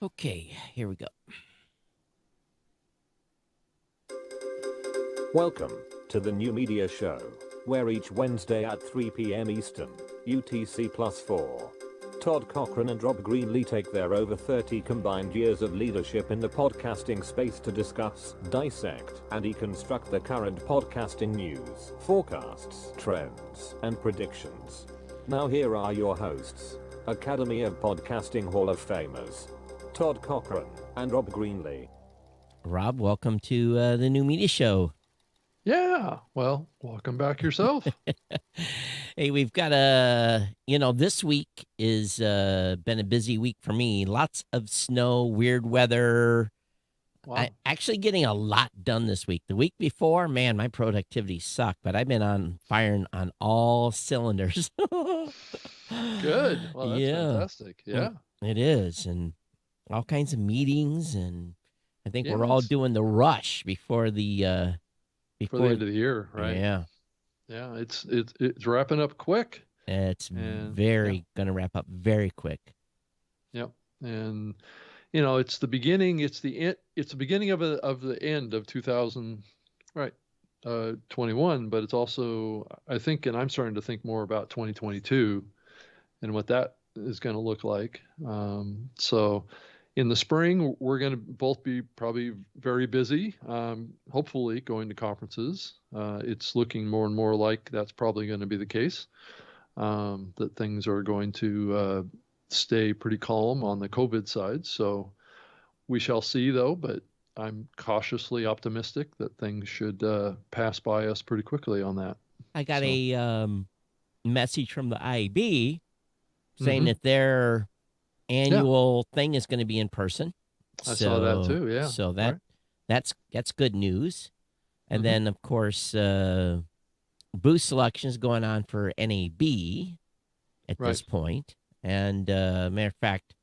Okay, here we go. Welcome to the New Media Show, where each Wednesday at 3 p.m. Eastern, UTC +4, Todd Cochran and Rob Greenlee take their over 30 combined years of leadership in the podcasting space to discuss, dissect, and deconstruct the current podcasting news, forecasts, trends, and predictions. Now here are your hosts, Academy of Podcasting Hall of Famers, Todd Cochran and Rob Greenlee. Rob, welcome to the New Media Show. Yeah, well, welcome back yourself. Hey, we've got this week is been a busy week for me. Lots of snow, weird weather. Wow. Actually getting a lot done this week. The week before, man, my productivity sucked, but I've been firing on all cylinders. Good. Well, that's fantastic. Yeah. It is. And all kinds of meetings, and I think Yeah, we're all it's- doing the rush before the For the end of the year, right? Yeah. Yeah, it's wrapping up quick. It's And, going to wrap up very quick. Yep. And it's the beginning, it's the beginning of the end of 2000, right? 21, but it's also, I think, and I'm starting to think more about 2022 and what that is going to look like. So in the spring, we're going to both be probably very busy, hopefully going to conferences. It's looking more and more like that's probably going to be the case, that things are going to stay pretty calm on the COVID side. So we shall see, though, but I'm cautiously optimistic that things should pass by us pretty quickly on that. I got So- a message from the IAB saying Mhm. that their annual thing is going to be in person. I saw that too, yeah, So right. that's good news. And Mhm. then of course booth selection is going on for NAB at this Right. point. And matter of fact,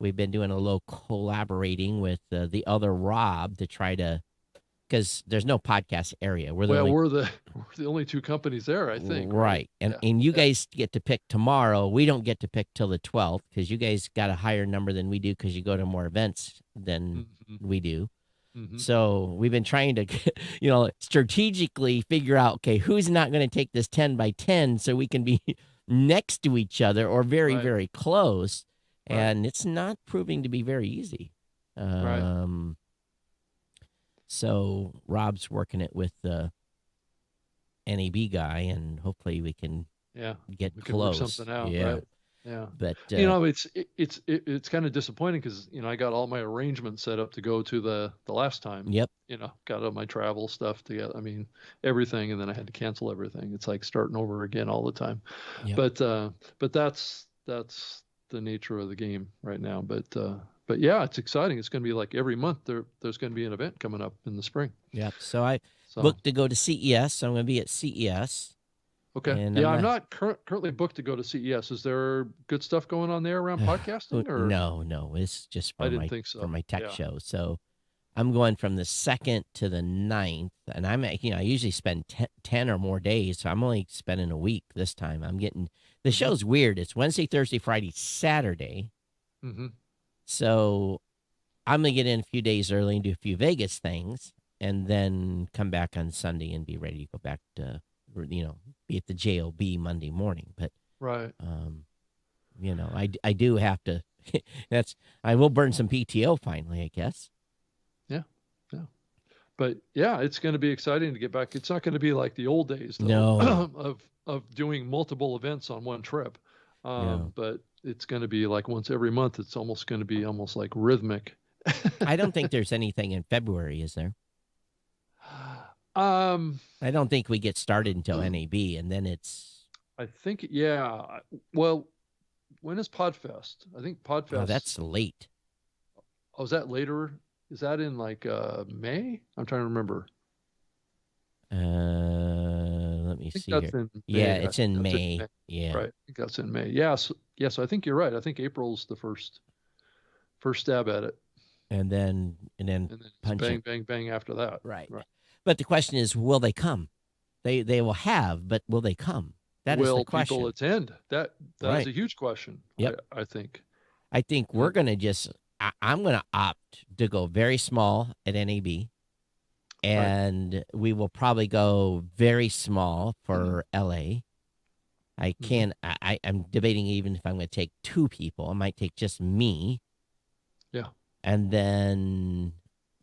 we've been doing a little collaborating with the other Rob to try to, because there's no podcast area. We're the Well, only, we're the only two companies there, I think. right. And Yeah. and you Yeah. guys get to pick tomorrow. We don't get to pick till the 12th because you guys got a higher number than we do because you go to more events than Mhm. we do. Mhm. So we've been trying to, strategically figure out, okay, who's not going to take this 10 by 10 so we can be next to each other or very, Right. very close. Right. And it's not proving to be very easy. Right. So Rob's working it with the NAB guy, and hopefully we can Yeah. get We can work close. something out. Yeah. Right. Yeah. But It's kind of disappointing because I got all my arrangements set up to go to the last time. yep. Got all my travel stuff together. I mean, everything, and then I had to cancel everything. It's like starting over again all the time. Yep. But that's the nature of the game right now. But yeah, it's exciting. It's going to be like every month there's going to be an event coming up in the spring. Yep. So I So booked to go to CES. So I'm going to be at CES. okay. and Yeah, I'm I'm not currently booked to go to CES. Is there good stuff going on there around podcasting? Or No, it's just I for didn't my think so. for my tech Yeah. show. So I'm going from the 2nd to the 9th, and I usually spend 10 or more days, so I'm only spending a week this time. I'm getting the show's weird. It's Wednesday, Thursday, Friday, Saturday. Mm-hmm. So I'm gonna get in a few days early and do a few Vegas things, and then come back on Sunday and be ready to go back to, be at the JOB Monday morning. But Right. I do have to. I will burn some PTO finally, I guess. But yeah, it's going to be exciting to get back. It's not going to be like the old days, though, No. of doing multiple events on one trip. No. But it's going to be like once every month. It's almost going to be almost like rhythmic. I don't think there's anything in February, is there? Um, I don't think we get started until NAB, and then it's. I think, yeah. Well, when is Podfest? I think Podfest. Oh, that's late. Oh, is that later? Is that in like May? I'm trying to remember. Let me I think see that's here. in May. Yeah, I it's think in that's May. Yeah. Right. I think that's in May. Yes. Yeah, so I think you're right. I think April's the first stab at it. And then And then it's punch bang, it. bang, bang after that. Right. Right. But the question is, will they come? They will have, but will they come? That is Will the question. people attend? That is Right. a huge question. Yep. I think. I think we're going to just I'm going to opt to go very small at NAB, Right. and we will probably go very small for LA. I Mhm. can I'm debating even if I'm going to take 2 people. I might take just me, Yeah. and then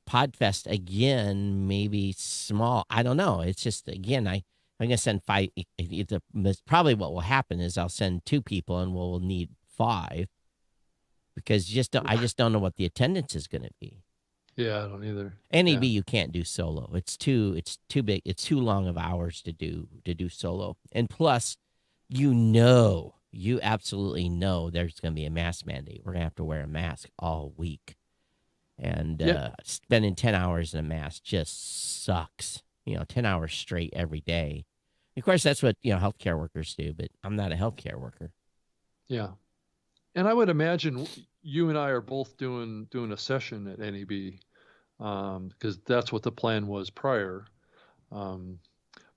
Podfest again, maybe small. I don't know. It's just again, I'm gonna send 5. It's probably what will happen is I'll send 2 people, and we'll need 5 because I just don't know what the attendance is going to be. Yeah, I don't either. NAB Yeah. you can't do solo. It's too big. It's too long of hours to do solo. And plus, you absolutely know there's going to be a mask mandate. We're going to have to wear a mask all week. And Yeah. spending 10 hours in a mask just sucks. 10 hours straight every day. Of course, that's what, healthcare workers do, but I'm not a healthcare worker. Yeah. And I would imagine you and I are both doing a session at NAB, because that's what the plan was prior. Um,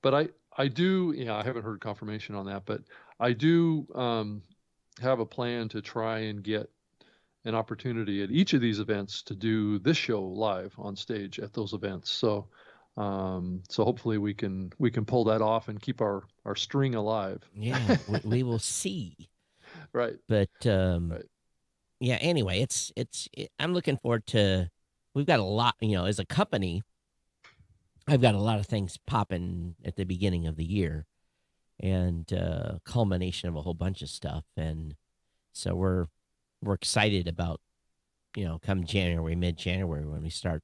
but I do, I haven't heard confirmation on that, but I do have a plan to try and get an opportunity at each of these events to do this show live on stage at those events. So hopefully we can pull that off and keep our string alive. Yeah, we will see. Right. But Right. yeah, anyway, I'm looking forward to. We've got a lot, as a company. I've got a lot of things popping at the beginning of the year, and culmination of a whole bunch of stuff, and so we're excited about come January, mid-January when we start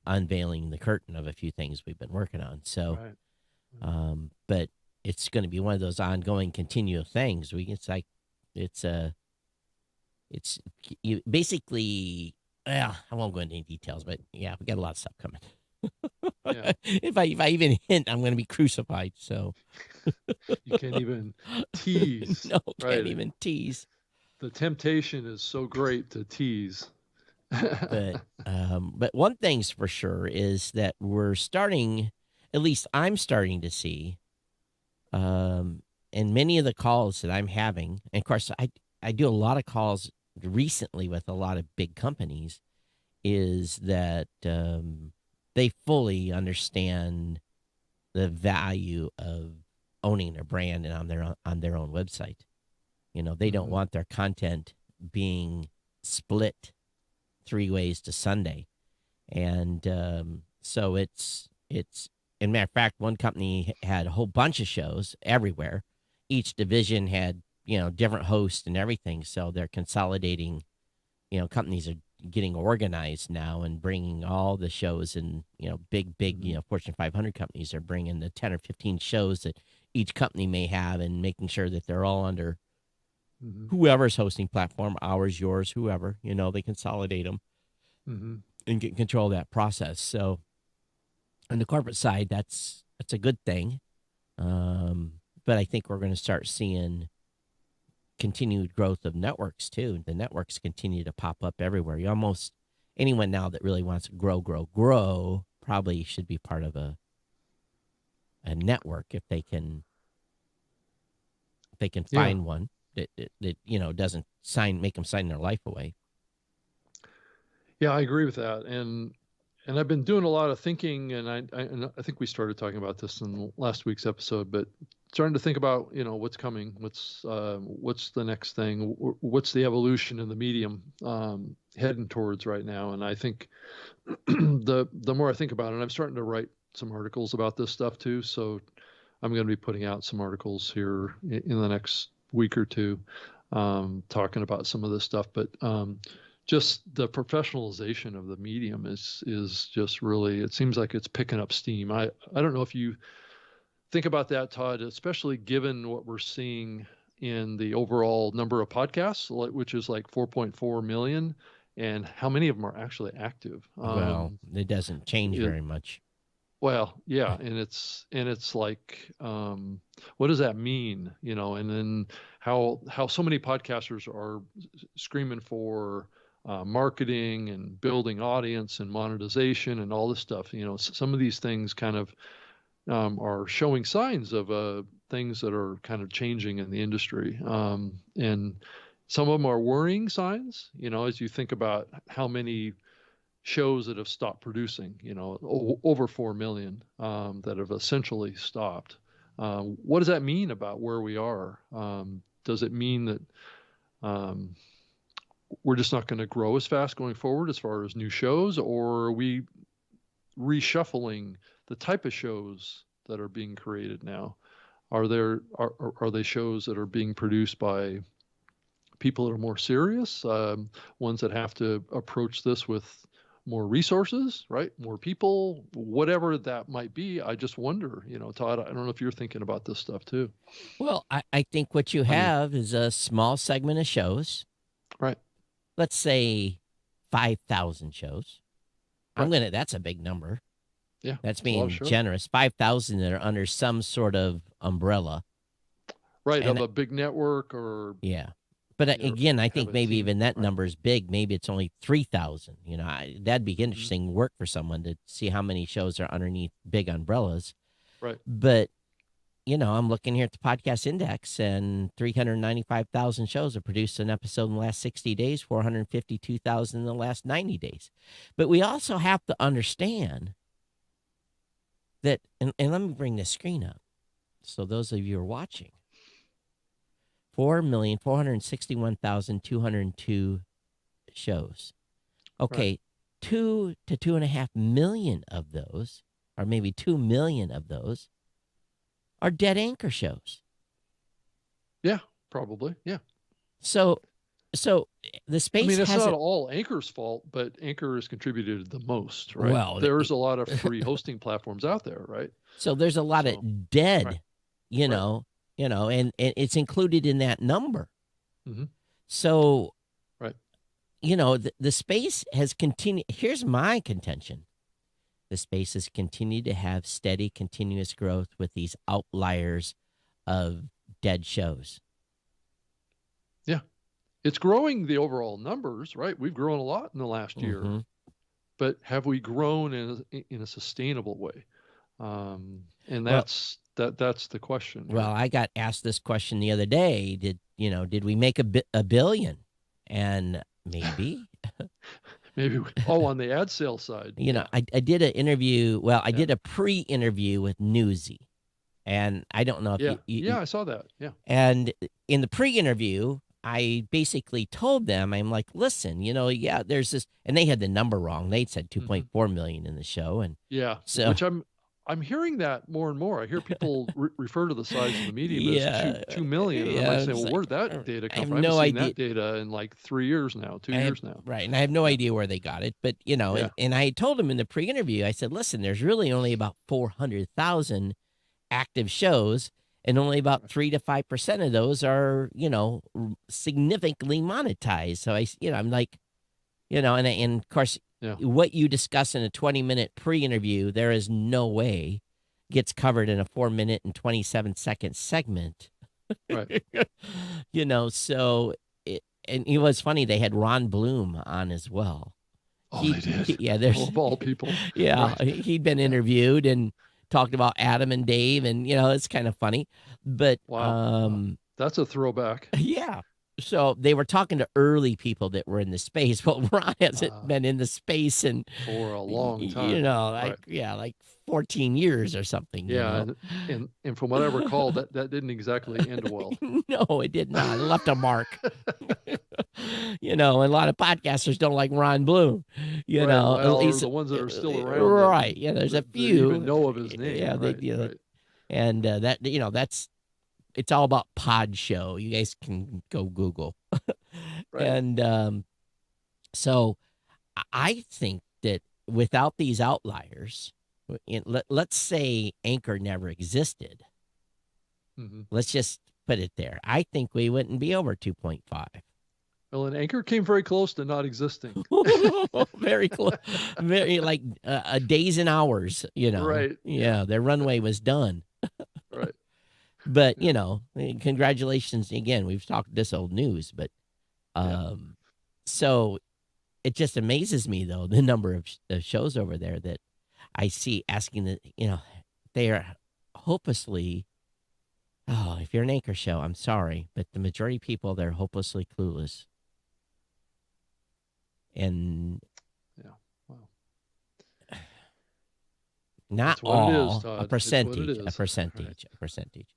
unveiling the curtain of a few things we've been working on. So, Right. but it's going to be one of those ongoing, continual things. It's you basically. Well, I won't go into any details, but yeah, we got a lot of stuff coming. Yeah. If I even hint, I'm going to be crucified. So You can't even tease. no, can't Right. even tease. The temptation is so great to tease. But one thing's for sure is that we're starting. At least I'm starting to see, and many of the calls that I'm having, and of course I do a lot of calls recently with a lot of big companies, is that they fully understand the value of owning a brand and on their own website. They don't Mhm. want their content being split 3 ways to Sunday, and so it's. In matter of fact, one company had a whole bunch of shows everywhere. Each division had different hosts and everything, so they're consolidating. Companies are getting organized now and bringing all the shows, and big Mhm. Fortune 500 companies are bringing the 10 or 15 shows that each company may have, and making sure that they're all under Mhm. whoever's hosting platform, ours, yours, whoever. They consolidate them Mhm. and get control of that process. So on the corporate side, that's a good thing. But I think we're going to start seeing continued growth of networks too. The networks continue to pop up everywhere. You almost anyone now that really wants to grow probably should be part of a network if they can Yeah. find one that doesn't make them sign their life away. Yeah, I agree with that. And I've been doing a lot of thinking, and I think we started talking about this in last week's episode, but starting to think about what's coming, what's the next thing, what's the evolution in the medium heading towards right now. And I think the more I think about it, I'm starting to write some articles about this stuff too. So I'm going to be putting out some articles here in the next week or two, talking about some of this stuff. But just the professionalization of the medium is just really, it seems like it's picking up steam. I don't know if you think about that, Todd, especially given what we're seeing in the overall number of podcasts, which is like 4.4 million, and how many of them are actually active. Well, it doesn't change It, very much. well, yeah, and it's like, what does that mean? And then how so many podcasters are screaming for marketing and building audience and monetization and all this stuff. Some of these things kind of are showing signs of things that are kind of changing in the industry. And Some of them are worrying signs, as you think about how many shows that have stopped producing, over 4 million that have essentially stopped. What does that mean about where we are? Does it mean that we're just not going to grow as fast going forward as far as new shows, or are we reshuffling the type of shows that are being created now? Are they shows that are being produced by people that are more serious, ones that have to approach this with more resources, right? More people, whatever that might be. I just wonder, Todd, I don't know if you're thinking about this stuff too. Well, I think what you I mean, have is a small segment of shows. right. Let's say 5,000 shows. That's a big number. Yeah. That's it's a lot being of shows. generous. 5,000 that are under some sort of umbrella. Right. And Of a big network or, yeah. But or again, I have think a maybe team. even that Right. number is big. Maybe it's only 3,000. That'd be interesting work for someone to see how many shows are underneath big umbrellas. Right. But, I'm looking here at the Podcast Index, and 395,000 shows have produced an episode in the last 60 days, 452,000 in the last 90 days. But we also have to understand that, and let me bring this screen up so those of you who are watching, 4,461,202 shows. Okay, Right. 2 to 2.5 million of those, or maybe 2 million of those, are dead anchor shows. Yeah, probably. Yeah. So the space I mean, it's hasn't. not all Anchor's fault, but Anchor has contributed the most, right? Well, there's a lot of free hosting platforms out there, right? So there's a lot So, of dead, right. and it's included in that number. Mhm. So, Right. The space has continued. Here's my contention. The space has continued to have steady, continuous growth with these outliers of dead shows. Yeah. It's growing the overall numbers, right? We've grown a lot in the last year, Mhm. but have we grown in a sustainable way? And Well- that's the question. Well, I got asked this question the other day. Did we make a billion? And maybe. Maybe on the ad sales side. I did an interview. Well, I did a pre-interview with Newsy, and I don't know if you I saw that. Yeah. And in the pre-interview, I basically told them, I'm like, listen, there's this, and they had the number wrong. They said 2.4 million in the show, and Yeah. So- Which I'm hearing that more and more. I hear people refer to the size of the medium as 2 million. And yeah, I'm like saying, it's well, like, where'd that data I come have from? I no haven't seen idea. that data in like 3 years now, 2 years now. Right, and I have no idea where they got it, but Yeah. and I told them in the pre-interview, I said, listen, there's really only about 400,000 active shows, and only about 3 to 5% of those are significantly monetized. So I'm like, and of course, Yeah. what you discuss in a 20-minute pre-interview, there is no way gets covered in a 4-minute and 27-second segment. Right. So and it was funny. They had Ron Bloom on as well. Oh, they did. There's Of all people. yeah, Right. he'd been interviewed and talked about Adam and Dave, and it's kind of funny. But Wow. That's a throwback. yeah. So they were talking to early people that were in the space. Well, Ron hasn't Wow. been in the space in For a long time. like Right. like 14 years or something. Yeah. And from what I recall, that didn't exactly end well. No, it did not. It left a mark. And a lot of podcasters don't like Ron Bloom. Right. At Well, or least the ones that are still around. right? Yeah, there's a that few. even know of his name. Yeah, Right. right. And that that's it's all about Pod Show. You guys can go Google. Right. And so I think that without these outliers, let's say Anchor never existed. Mhm. Let's just put it there. I think we wouldn't be over 2.5. Well, and Anchor came very close to not existing. Very close. Very like days and hours, Right. Yeah, their runway was done. Right. But, congratulations again. We've talked this old news, but so it just amazes me though the number of shows over there that I see asking that, they are hopelessly Oh, if you're an anchor show, I'm sorry, but the majority of people, they're hopelessly clueless. And Yeah. Wow. not That's what it is, all, a Todd. It's what it percentage, a is. Right. percentage, a percentage.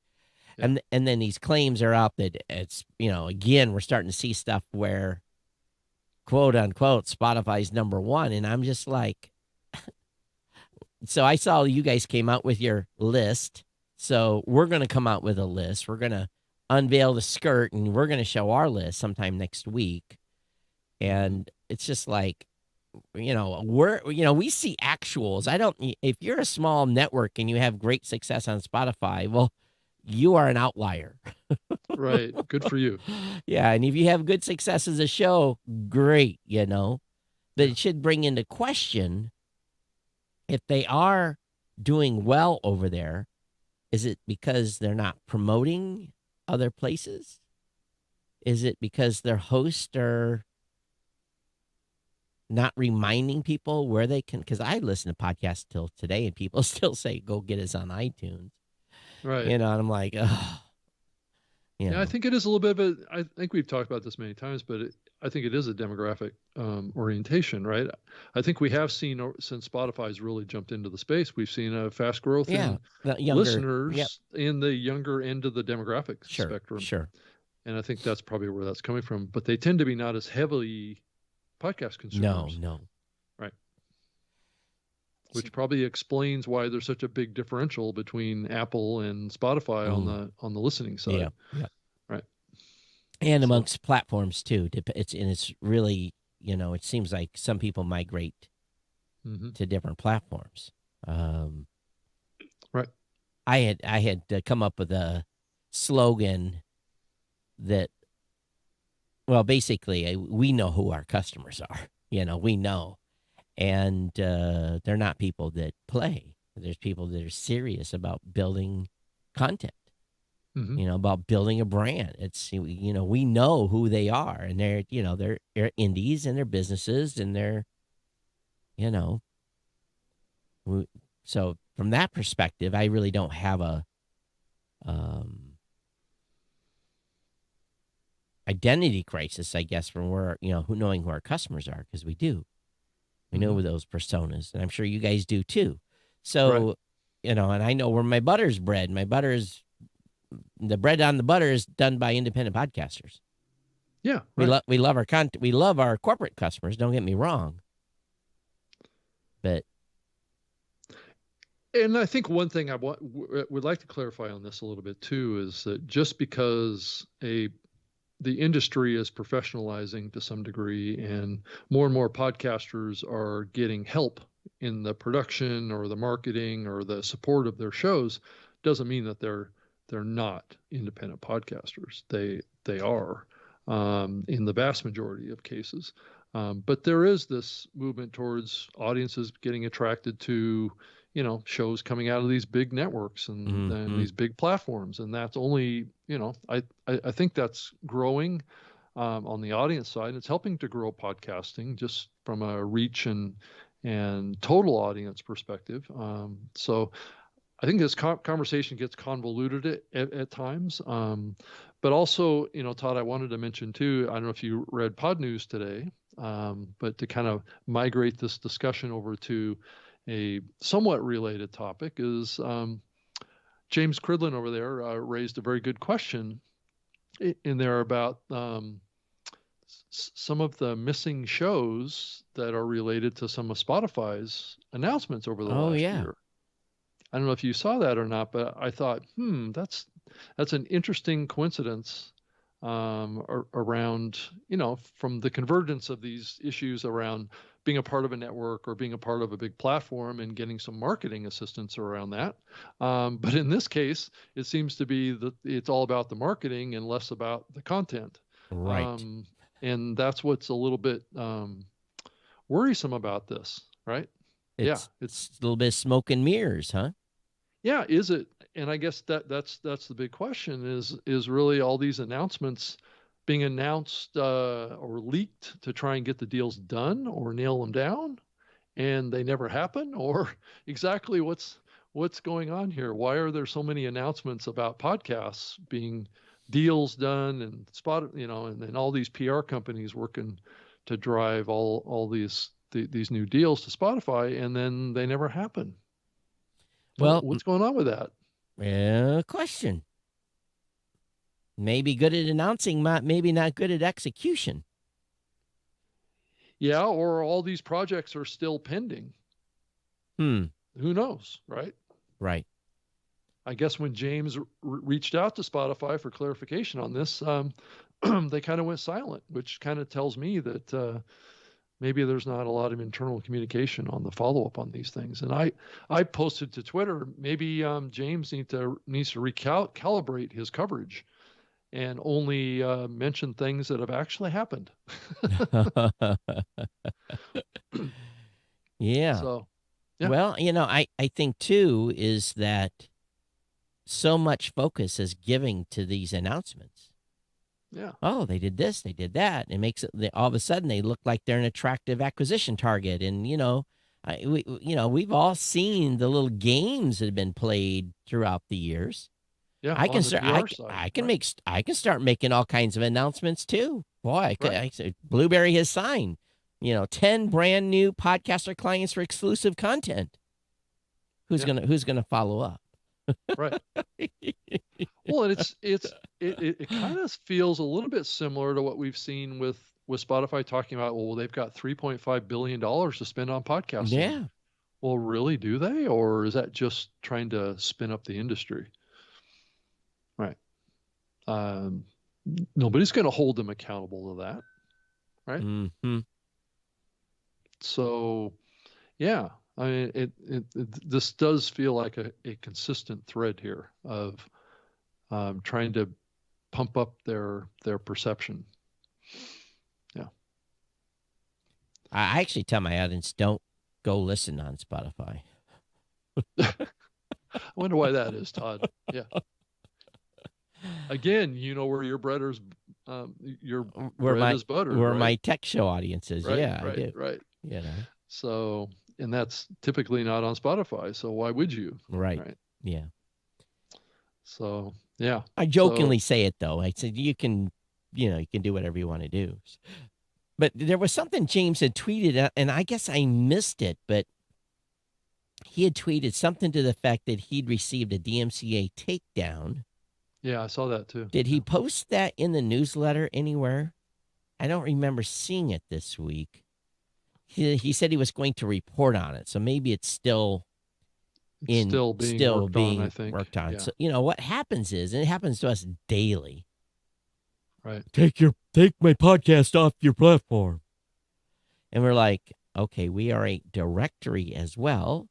Yeah. And then these claims are out that it's, again, we're starting to see stuff where quote unquote Spotify's number one. And I'm just like, so I saw you guys came out with your list. So we're going to come out with a list. We're going to unveil the skirt and we're going to show our list sometime next week. And it's just like, we see actuals. If you're a small network and you have great success on Spotify, well, you are an outlier. Right. Good for you. Yeah. And if you have good success as a show, great, but Yeah. it should bring into question if they are doing well over there, is it because they're not promoting other places? Is it because their hosts are not reminding people where they can? Because I listen to podcasts till today and people still say, go get us on iTunes. Right. And I'm like, oh, Yeah, I think it is a little bit of I think we've talked about this many times, but I think it is a demographic orientation, right? I think we have seen since Spotify's really jumped into the space, we've seen a fast growth in the younger, listeners yep, in the younger end of the demographic sure, spectrum. sure. And I think that's probably where that's coming from. But they tend to be not as heavily podcast consumers. No. Right. Which probably explains why there's such a big differential between Apple and Spotify on the listening side. Yeah. Right. And amongst platforms too. It's really, it seems like some people migrate to different platforms. Right. I had come up with a slogan that, well, basically, we know who our customers are. We know. And they're not people that play. There's people that are serious about building content, about building a brand. It's, we know who they are. And they're indies and they're businesses and they're, so from that perspective, I really don't have a identity crisis, I guess, from where, knowing who our customers are, because we do. We know those personas, and I'm sure you guys do too. So, and I know where my butter's bred. The bread on the butter is done by independent podcasters. Yeah. Right. We love our content. We love our corporate customers. Don't get me wrong. But. And I think one thing I would like to clarify on this a little bit too is that just because the industry is professionalizing to some degree and more podcasters are getting help in the production or the marketing or the support of their shows, doesn't mean that they're not independent podcasters. They are in the vast majority of cases. But there is this movement towards audiences getting attracted to shows coming out of these big networks and these big platforms. And that's only, I think that's growing on the audience side. It's helping to grow podcasting just from a reach and total audience perspective. So I think this conversation gets convoluted at times. But also, Todd, I wanted to mention too, I don't know if you read Pod News today, but to kind of migrate this discussion over to a somewhat related topic is James Cridlin over there raised a very good question in there about some of the missing shows that are related to some of Spotify's announcements over the last year. I don't know if you saw that or not, but I thought, that's an interesting coincidence around, from the convergence of these issues around being a part of a network or being a part of a big platform and getting some marketing assistance around that. But in this case, it seems to be that it's all about the marketing and less about the content. Right. And that's what's a little bit worrisome about this, right? It's a little bit of smoke and mirrors, huh? Yeah, is it? And I guess that's the big question is really all these announcements being announced or leaked to try and get the deals done or nail them down, and they never happen, or exactly what's what's going on here? Why are there so many announcements about podcasts being deals done and and then all these PR companies working to drive all these new deals to Spotify, and then they never happen. Well, What's going on with that? question. Maybe good at announcing, maybe not good at execution. Yeah, or all these projects are still pending. Who knows, right? Right. I guess when James reached out to Spotify for clarification on this, they kind of went silent, which kind of tells me that maybe there's not a lot of internal communication on the follow-up on these things. And I posted to Twitter, maybe James needs to recalibrate his coverage and only mention things that have actually happened. Yeah. So, yeah. Well, I think too is that so much focus is giving to these announcements. Yeah. Oh, they did this, they did that. It makes it all of a sudden they look like they're an attractive acquisition target. And we've all seen the little games that have been played throughout the years. Yeah, I can start. I can start making all kinds of announcements too. Boy, I said Blueberry has signed, 10 brand new podcaster clients for exclusive content. Who's gonna follow up? Right. Well, and it kind of feels a little bit similar to what we've seen with Spotify talking about. Well, they've got $3.5 billion to spend on podcasting. Yeah. Well, really, do they, or is that just trying to spin up the industry? Right. Nobody's going to hold them accountable to that, right? Mm-hmm. So, yeah, I mean, this does feel like a consistent thread here of trying to pump up their perception. Yeah. I actually tell my audience, don't go listen on Spotify. I wonder why that is, Todd. Yeah. Again, where your brother's bread is buttered. Where right? my tech show audience is. Right, yeah, right, I do. right. So, and that's typically not on Spotify. So why would you? Right. Yeah. So, yeah. I jokingly say it though. I said, you can do whatever you want to do. But there was something James had tweeted, and I guess I missed it, but he had tweeted something to the fact that he'd received a DMCA takedown. Yeah, I saw that too. Did he post that in the newsletter anywhere? I don't remember seeing it this week. He said he was going to report on it, so maybe it's still being worked on. Yeah. So what happens is, and it happens to us daily. Right. Take my podcast off your platform. And we're like, okay, we are a directory as well.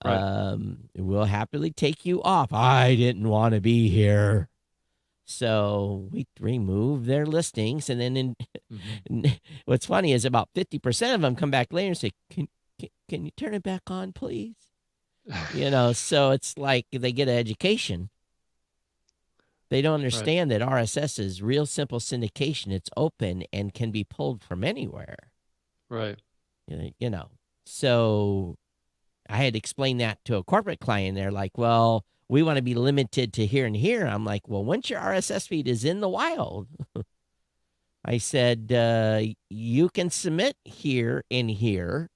Right. We'll happily take you off. I didn't want to be here. So we remove their listings. And then what's funny is about 50% of them come back later and say, can you turn it back on, please? So it's like they get an education. They don't understand that RSS is real simple syndication. It's open and can be pulled from anywhere. Right. So I had explained that to a corporate client. They're like, well, we want to be limited to here and here. I'm like, well, once your RSS feed is in the wild, I said, you can submit here and here,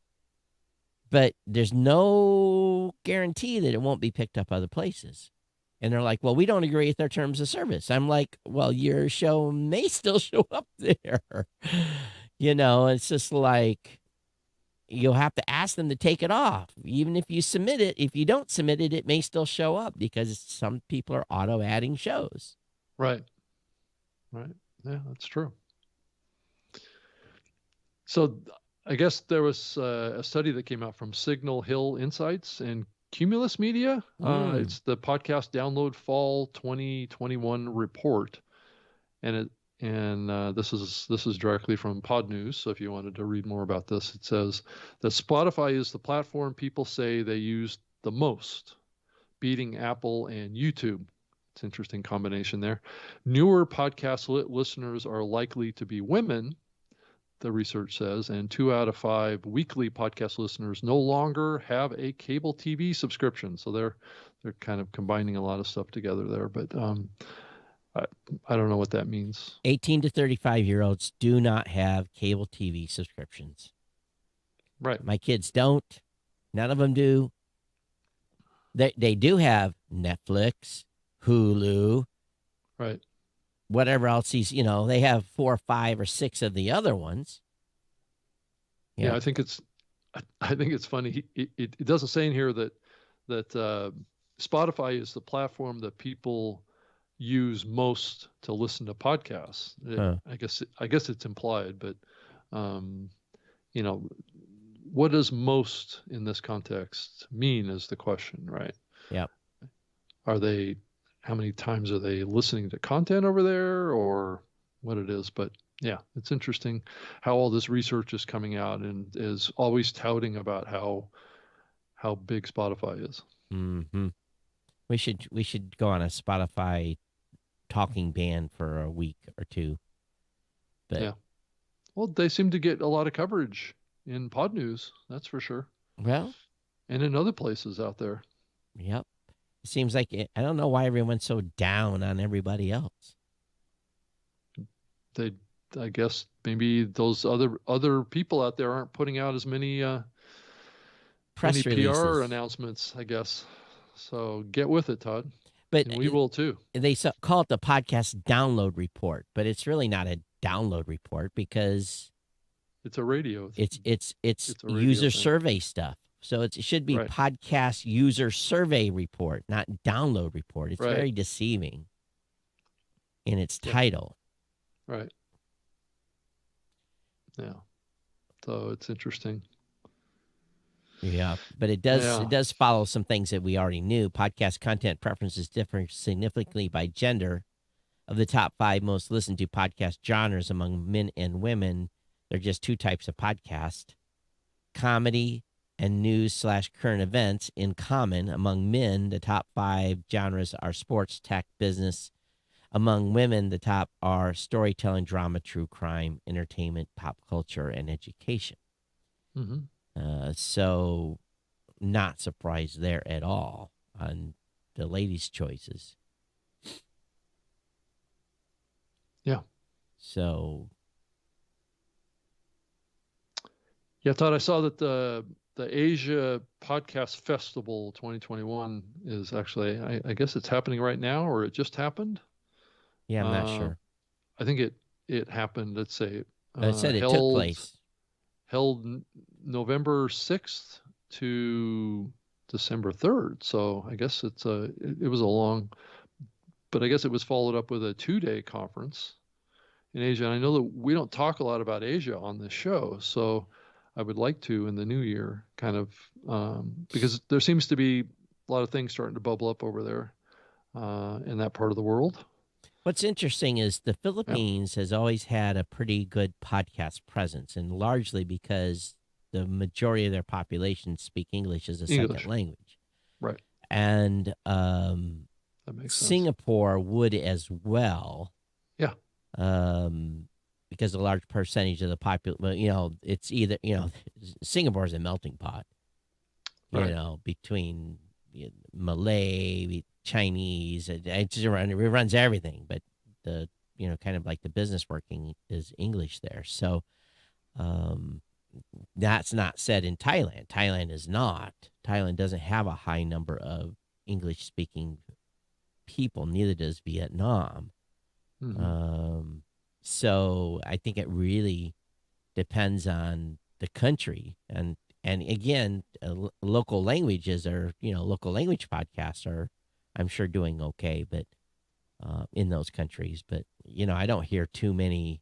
but there's no guarantee that it won't be picked up other places. And they're like, well, we don't agree with their terms of service. I'm like, well, your show may still show up there. It's just like, you'll have to ask them to take it off. Even if you submit it, if you don't submit it, it may still show up because some people are auto-adding shows. Right. Right. Yeah, that's true. So I guess there was a study that came out from Signal Hill Insights and Cumulus Media. It's the podcast download fall 2021 report. And this is directly from Pod News. So if you wanted to read more about this, it says that Spotify is the platform people say they use the most, beating Apple and YouTube. It's an interesting combination there. Newer podcast listeners are likely to be women. the research says, and 2 out of 5 weekly podcast listeners no longer have a cable TV subscription. So they're kind of combining a lot of stuff together there. But I don't know what that means. 18 to 35-year-olds do not have cable TV subscriptions. Right. My kids don't. None of them do. They do have Netflix, Hulu, Right. whatever else they have 4 or 5 or 6 of the other ones. Yeah, I think it's funny. It doesn't say in here that Spotify is the platform that people use most to listen to podcasts. I guess it's implied, but what does most in this context mean is the question, right? Yeah. How many times are they listening to content over there, or what it is? But yeah, it's interesting how all this research is coming out and is always touting about how big Spotify is. Mm-hmm. We should go on a Spotify talking ban for a week or two. But yeah. Well, they seem to get a lot of coverage in Pod News, that's for sure. Well, and in other places out there. Yep. It seems like I don't know why everyone's so down on everybody else. I guess maybe those other people out there aren't putting out as many press releases. PR announcements, I guess. So get with it, Todd. But and we will too. They call it the podcast download report, but it's really not a download report because it's a radio. It's a user survey stuff. So it should be podcast user survey report, not download report. It's very deceiving in its title. Right. Yeah. So it's interesting. Yeah, but it does follow some things that we already knew. Podcast content preferences differ significantly by gender. Of the top 5 most listened to podcast genres among men and women, there are just 2 types of podcast: comedy and news/current events. In common, among men, the top 5 genres are sports, tech, business. Among women, the top are storytelling, drama, true crime, entertainment, pop culture, and education. Mm-hmm. So not surprised there at all on the ladies' choices. Yeah. So. Yeah, Todd, I saw that the Asia Podcast Festival 2021 is actually, I guess it's happening right now, or it just happened. Yeah, I'm not sure. I think it happened. Let's say it said it took place. Held November 6th to December 3rd. So I guess it was a long, but I guess it was followed up with a 2-day conference in Asia. And I know that we don't talk a lot about Asia on this show, so I would like to in the new year, kind of, because there seems to be a lot of things starting to bubble up over there in that part of the world. What's interesting is the Philippines has always had a pretty good podcast presence, and largely because the majority of their population speak English as a second language. Right. And that makes Singapore would as well. Yeah. Because a large percentage of the population, it's either, Singapore is a melting pot, between Malay, Chinese, it runs everything, but the kind of like the business working is English there. So that's not said in Thailand. Thailand is not. Thailand doesn't have a high number of English speaking people. Neither does Vietnam. Mm-hmm. So I think it really depends on the country, and again, local languages local language podcasts are, I'm sure, doing okay, but in those countries. But I don't hear too many,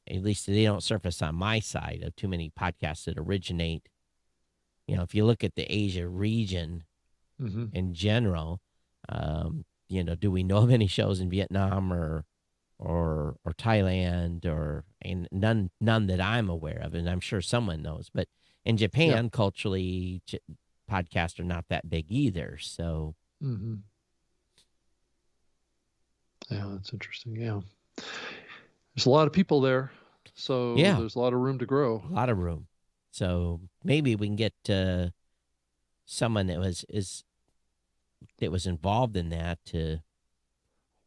at least they don't surface on my side, of too many podcasts that originate. If you look at the Asia region in general, do we know of any shows in Vietnam or Thailand and none that I'm aware of, and I'm sure someone knows. But in Japan, culturally, podcasts are not that big either. So, yeah, that's interesting. Yeah, there's a lot of people there. So Yeah, there's a lot of room to grow. a lot of room. So maybe we can get someone that was involved in that to.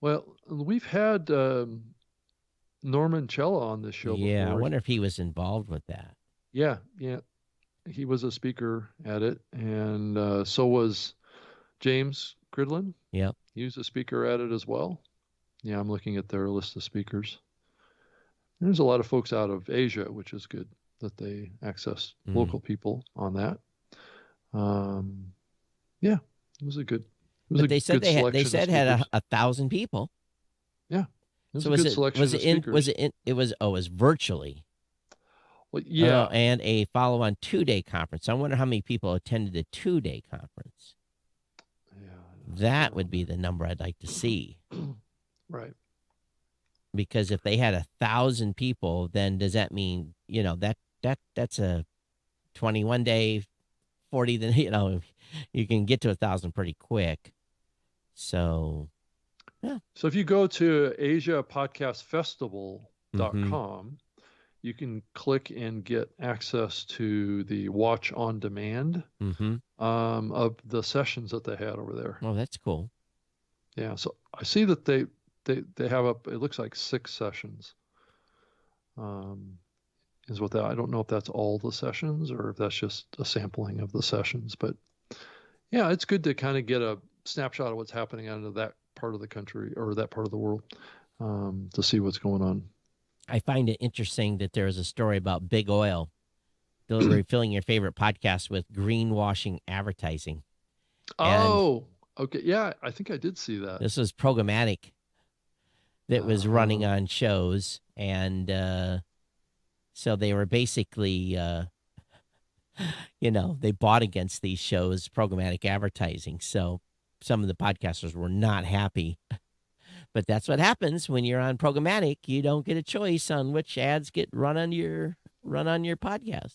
Well, we've had Norman Cella on this show Yeah, I before. wonder if he was involved with that. Yeah, yeah. He was a speaker at it, and so was James Cridlin. Yep. He was a speaker at it as well. Yeah, I'm looking at their list of speakers. There's a lot of folks out of Asia, which is good that they access local people on that. Yeah, it was a good. It was But a they said good selection they of said had speakers. 1,000 people. Yeah, it was So a good selection was of it in speakers. was it in it was oh it was virtually. Well, yeah, And a follow-on 2-day conference. I wonder how many people attended the 2-day conference. yeah, That would be the number I'd like to see. right. Because if they had 1,000 people, then does that mean, that's a 21-day, 40, then, you can get to 1,000 pretty quick. So, yeah. So if you go to AsiaPodcastFestival.com, you can click and get access to the watch on demand of the sessions that they had over there. Oh, that's cool. Yeah, so I see that they have up, it looks like 6 sessions. Is what that, I don't know if that's all the sessions or if that's just a sampling of the sessions, but yeah, it's good to kind of get a snapshot of what's happening out of that part of the country or that part of the world, to see what's going on. I find it interesting that there is a story about Big Oil filling your favorite podcast with greenwashing advertising. Oh, okay. Yeah, I think I did see that. This was programmatic that was running on shows, and so they were basically, they bought against these shows, programmatic advertising. So some of the podcasters were not happy. But that's what happens when you're on programmatic. You don't get a choice on which ads get run on your podcast.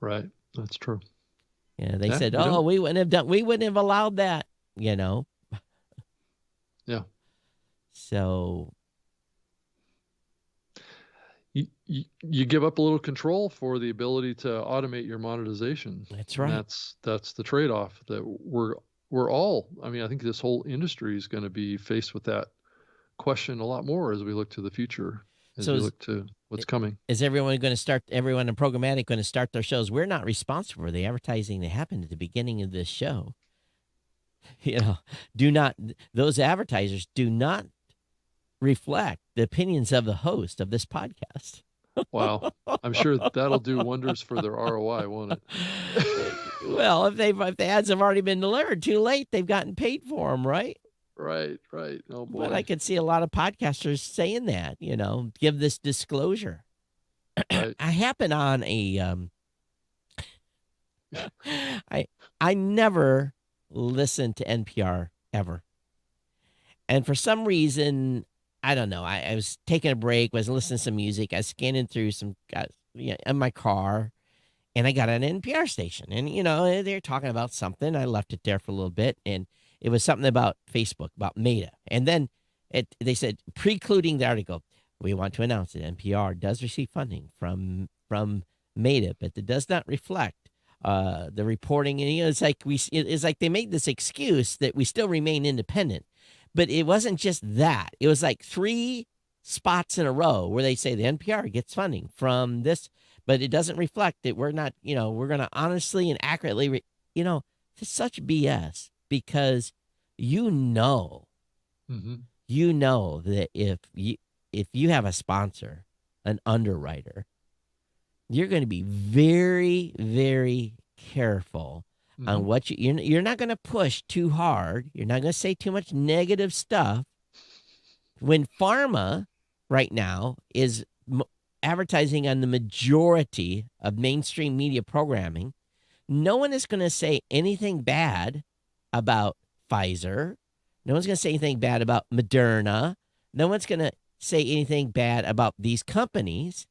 Right. That's true. Yeah, they said, you don't. we wouldn't have allowed that, Yeah. So you give up a little control for the ability to automate your monetization. That's And right. that's the trade-off that we're all, I mean, I think this whole industry is going to be faced with that question a lot more as we look to the future, as we look to what's coming. Is everyone in programmatic going to start their shows? We're not responsible for the advertising that happened at the beginning of this show. Those advertisers do not reflect the opinions of the host of this podcast. Wow. I'm sure that'll do wonders for their ROI, won't it? Well, if the ads have already been delivered, too late. They've gotten paid for them, right? Right. Oh boy. But I could see a lot of podcasters saying that, give this disclosure. Right. I happen on I never listened to NPR ever. And for some reason, I don't know, I was taking a break, was listening to some music, I was scanning through some in my car, and I got an NPR station. And, they're talking about something. I left it there for a little bit, and it was something about Facebook, about Meta. And then they said, precluding the article, we want to announce that NPR does receive funding from Meta, but it does not reflect the reporting. And it's like they made this excuse that we still remain independent. But it wasn't just that. It was like 3 spots in a row where they say the NPR gets funding from this, but it doesn't reflect that we're not, we're going to honestly and accurately, it's such BS because that if you have a sponsor, an underwriter, you're going to be very, very careful on what you're not going to push too hard. You're not going to say too much negative stuff. When pharma right now is advertising on the majority of mainstream media programming, no one is going to say anything bad about Pfizer. No one's going to say anything bad about Moderna. No one's going to say anything bad about these companies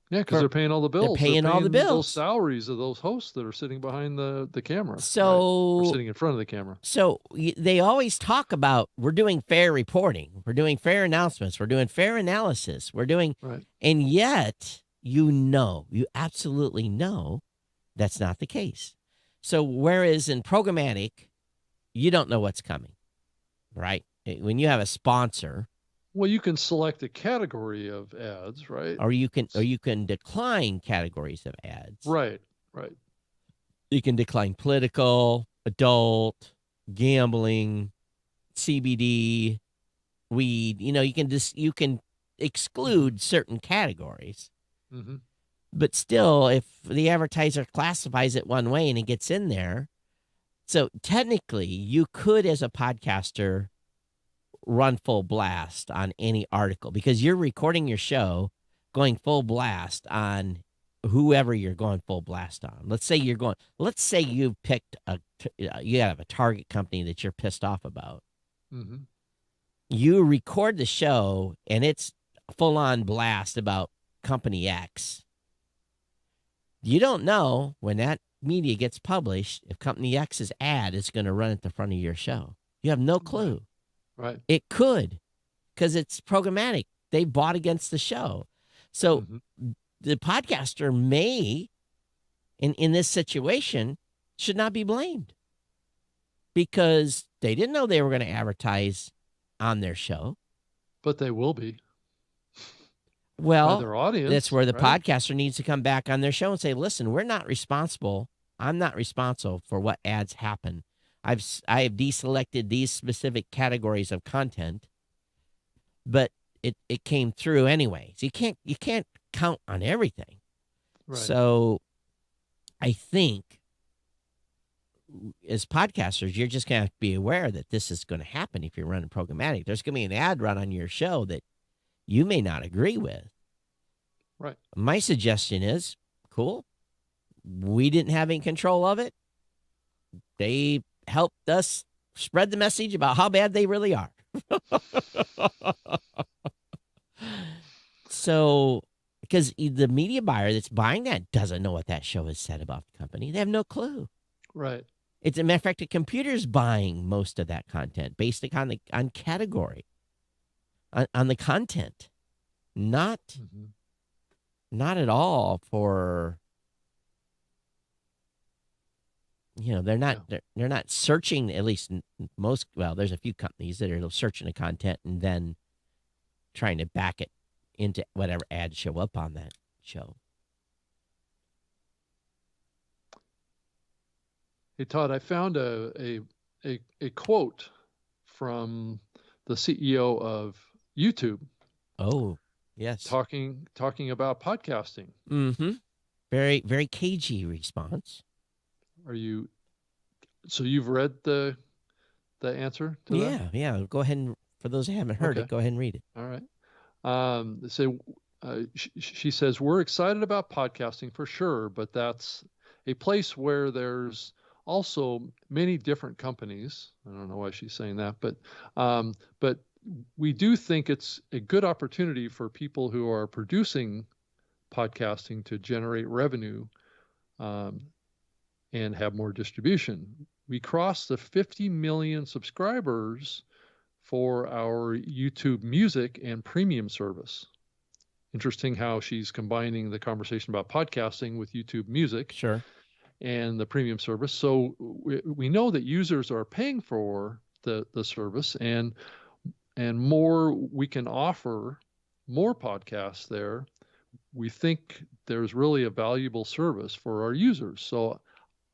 Yeah, because they're paying all the bills. They're paying all the those bills. salaries of those hosts that are sitting behind the camera. Or So sitting in front of the camera. So they always talk about, we're doing fair reporting, we're doing fair announcements, we're doing fair analysis, we're doing, Right. and yet you absolutely know that's not the case. So whereas in programmatic, you don't know what's coming, right? When you have a sponsor, Well, you can select a category of ads, right? or you can decline categories of ads. Right. You can decline political, adult, gambling, CBD, weed. You can exclude certain categories. Mm-hmm. But still, if the advertiser classifies it one way and it gets in there, so technically you could, as a podcaster, run full blast on any article because you're recording your show going full blast on whoever you're going full blast on. Let's say you picked you have a target company that you're pissed off about. Mm-hmm. You record the show and it's full on blast about company X. You don't know when that media gets published if company X's ad is going to run at the front of your show. You have no clue. Right. It could, because it's programmatic. They bought against the show. So the podcaster may, in this situation, should not be blamed because they didn't know they were going to advertise on their show. But they will be. Well, by their audience, that's where the right? podcaster needs to come back on their show and say, listen, we're not responsible. I'm not responsible for what ads happen. I have deselected these specific categories of content, but it came through anyway. So you can't count on everything. Right. So I think as podcasters, you're just going to have to be aware that this is going to happen if you're running programmatic. There's going to be an ad run on your show that you may not agree with. Right. My suggestion is, cool. We didn't have any control of it. They helped us spread the message about how bad they really are. So, because the media buyer that's buying that doesn't know what that show has said about the company. They have no clue. Right. It's a matter of fact, the computer's buying most of that content based on category, on the content, not at all for. They're not searching, at least most. Well, there's a few companies that are searching the content and then trying to back it into whatever ads show up on that show. Hey, Todd, I found a quote from the CEO of YouTube. Oh, yes. Talking about podcasting. Mm-hmm. Very, very cagey response. So you've read the answer to that? Yeah. Go ahead and, for those who haven't heard it, go ahead and read it. All right. She says, we're excited about podcasting for sure, but that's a place where there's also many different companies. I don't know why she's saying that, but we do think it's a good opportunity for people who are producing podcasting to generate revenue and have more distribution. We crossed the 50 million subscribers for our YouTube Music and Premium service. Interesting how she's combining the conversation about podcasting with YouTube Music. Sure. And the Premium service. So we know that users are paying for the service, and more we can offer more podcasts there. We think there's really a valuable service for our users. So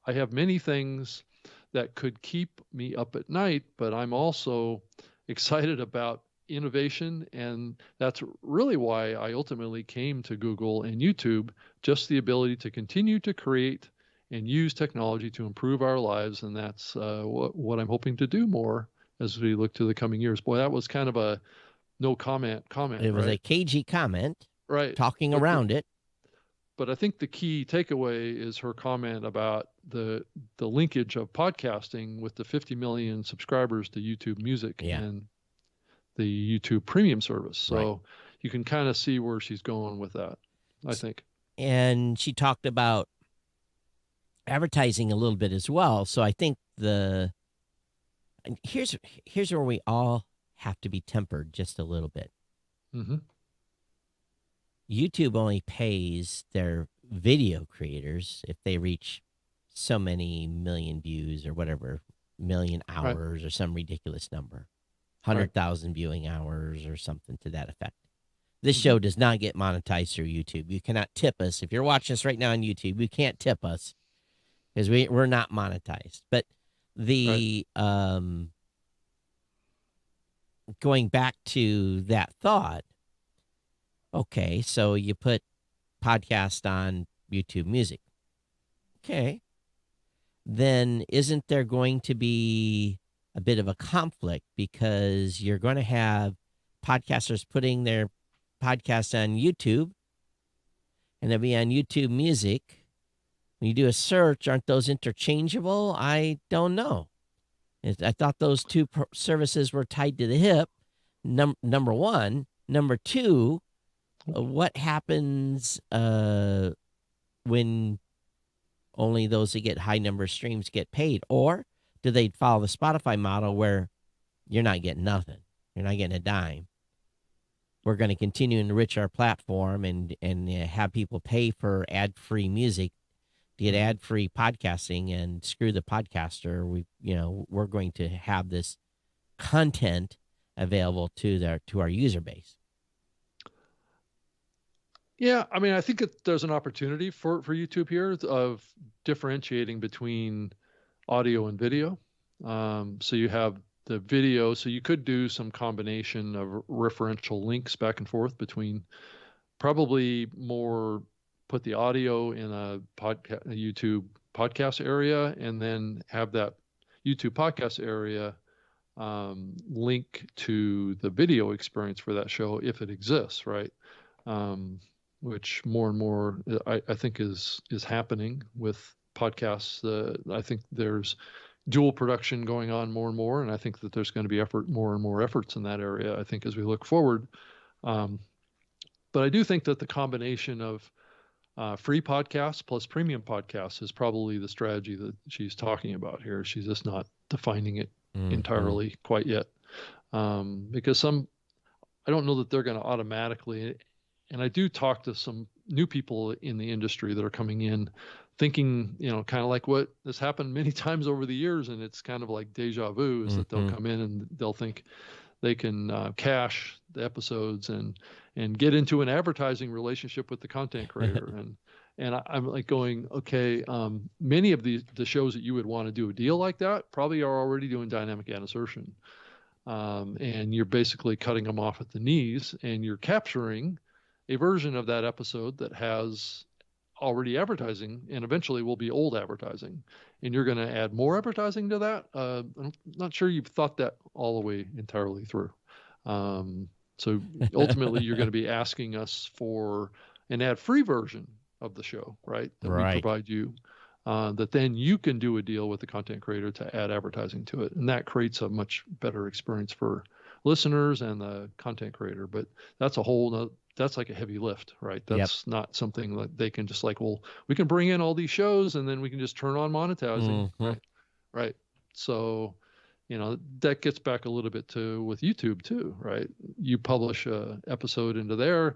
I have many things that could keep me up at night, but I'm also excited about innovation, and that's really why I ultimately came to Google and YouTube, just the ability to continue to create and use technology to improve our lives, and that's what I'm hoping to do more as we look to the coming years. Boy, that was kind of a no comment. It was right? a cagey comment, right? Talking around it. But I think the key takeaway is her comment about the linkage of podcasting with the 50 million subscribers to YouTube Music and the YouTube Premium service. So you can kind of see where she's going with that. I think. And she talked about advertising a little bit as well. So I think and here's where we all have to be tempered just a little bit. Mm-hmm. YouTube only pays their video creators if they reach so many million views or whatever, million hours or some ridiculous number, 100,000 viewing hours or something to that effect. This show does not get monetized through YouTube. You cannot tip us. If you're watching us right now on YouTube, you can't tip us because we're not monetized. But the going back to that thought, okay, so you put podcast on YouTube Music. Okay. Then isn't there going to be a bit of a conflict because you're going to have podcasters putting their podcast on YouTube and they'll be on YouTube Music. When you do a search, aren't those interchangeable? I don't know. I thought those two services were tied to the hip, number one. Number two, what happens when only those that get high number of streams get paid? Or do they follow the Spotify model where you're not getting nothing? You're not getting a dime. We're going to continue to enrich our platform and have people pay for ad-free music to get ad-free podcasting, and screw the podcaster. We're going to have this content available to our user base. Yeah, I mean, I think there's an opportunity for YouTube here of differentiating between audio and video. So you have the video, so you could do some combination of referential links back and forth between, probably more put the audio in a YouTube podcast area, and then have that YouTube podcast area link to the video experience for that show if it exists, right? Which more and more I think is happening with podcasts. I think there's dual production going on more and more, and I think that there's going to be more and more efforts in that area, I think, as we look forward. But I do think that the combination of free podcasts plus premium podcasts is probably the strategy that she's talking about here. She's just not defining it entirely quite yet, because I don't know that they're going to automatically. And I do talk to some new people in the industry that are coming in thinking, kind of like what has happened many times over the years. And it's kind of like deja vu, is that they'll come in and they'll think they can cache the episodes and get into an advertising relationship with the content creator. And I'm like going, okay, many of the shows that you would want to do a deal like that probably are already doing dynamic ad insertion. And you're basically cutting them off at the knees, and you're capturing a version of that episode that has already advertising and eventually will be old advertising, and you're going to add more advertising to that. I'm not sure you've thought that all the way entirely through. So ultimately you're going to be asking us for an ad-free version of the show, right? That we provide you, that then you can do a deal with the content creator to add advertising to it. And that creates a much better experience for listeners and the content creator. But that's that's like a heavy lift, right? That's not something that they can just like, well, we can bring in all these shows and then we can just turn on monetizing, right? So, that gets back a little bit to with YouTube too, right? You publish a episode into there,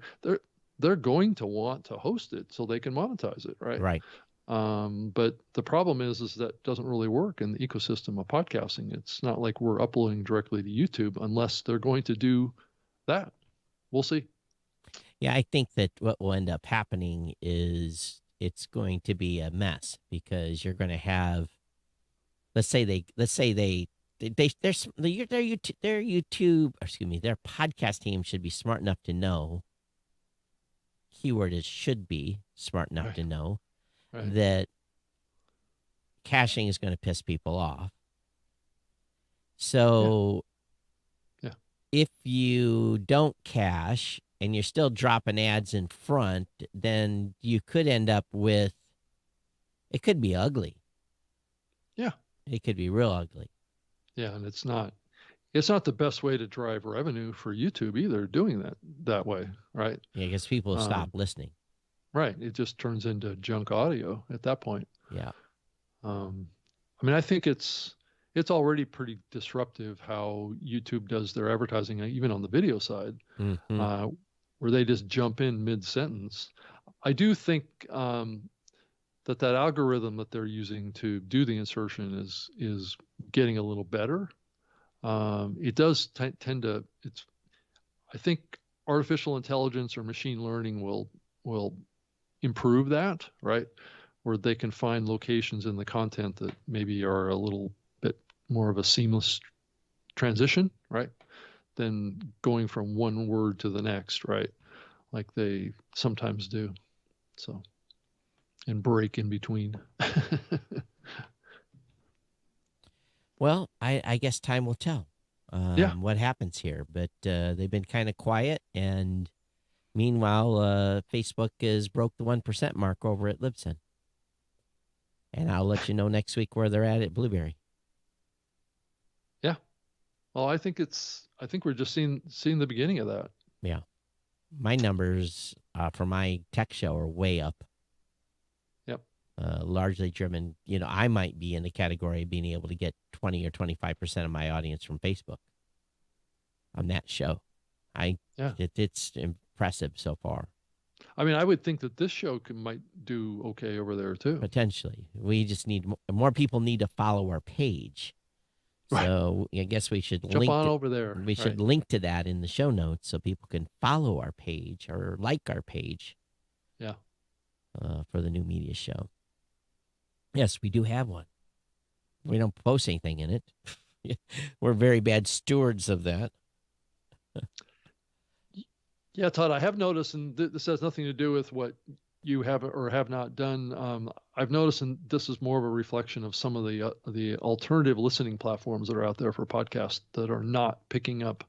they're going to want to host it so they can monetize it, right? Right. But the problem is that doesn't really work in the ecosystem of podcasting. It's not like we're uploading directly to YouTube unless they're going to do that. We'll see. Yeah, I think that what will end up happening is it's going to be a mess, because you're going to have, their podcast team should be smart enough to know, keyword is should be smart enough to know that caching is going to piss people off. So if you don't cache and you're still dropping ads in front, then you could end up with, it could be ugly. Yeah. It could be real ugly. Yeah, and it's not the best way to drive revenue for YouTube either, doing that way, right? Yeah, because people stop listening. Right. It just turns into junk audio at that point. Yeah. I mean, I think it's already pretty disruptive how YouTube does their advertising, even on the video side, Hmm. where they just jump in mid-sentence. I do think that algorithm that they're using to do the insertion is getting a little better. It does tend to. I think artificial intelligence or machine learning will improve that, right? Where they can find locations in the content that maybe are a little bit more of a seamless transition, right? Than going from one word to the next, right? Like they sometimes do. So, and break in between. Well, I guess time will tell Yeah. what happens here. But they've been kind of quiet. And meanwhile, Facebook has broke the 1% mark over at Libsyn. And I'll let you know next week where they're at Blueberry. Yeah. Well, I think we're just seeing the beginning of that. Yeah. My numbers for my tech show are way up. Yep. Largely driven, I might be in the category of being able to get 20 or 25% of my audience from Facebook on that show. It's impressive so far. I mean, I would think that this show might do okay over there too. Potentially. We just need more people need to follow our page. Right. So I guess we should jump on over there. We should link to that in the show notes so people can follow our page or like our page. Yeah. For the New Media Show. Yes, we do have one. We don't post anything in it. We're very bad stewards of that. Yeah, Todd, I have noticed, and this has nothing to do with what you have or have not done. I've noticed, and this is more of a reflection of some of the alternative listening platforms that are out there for podcasts that are not picking up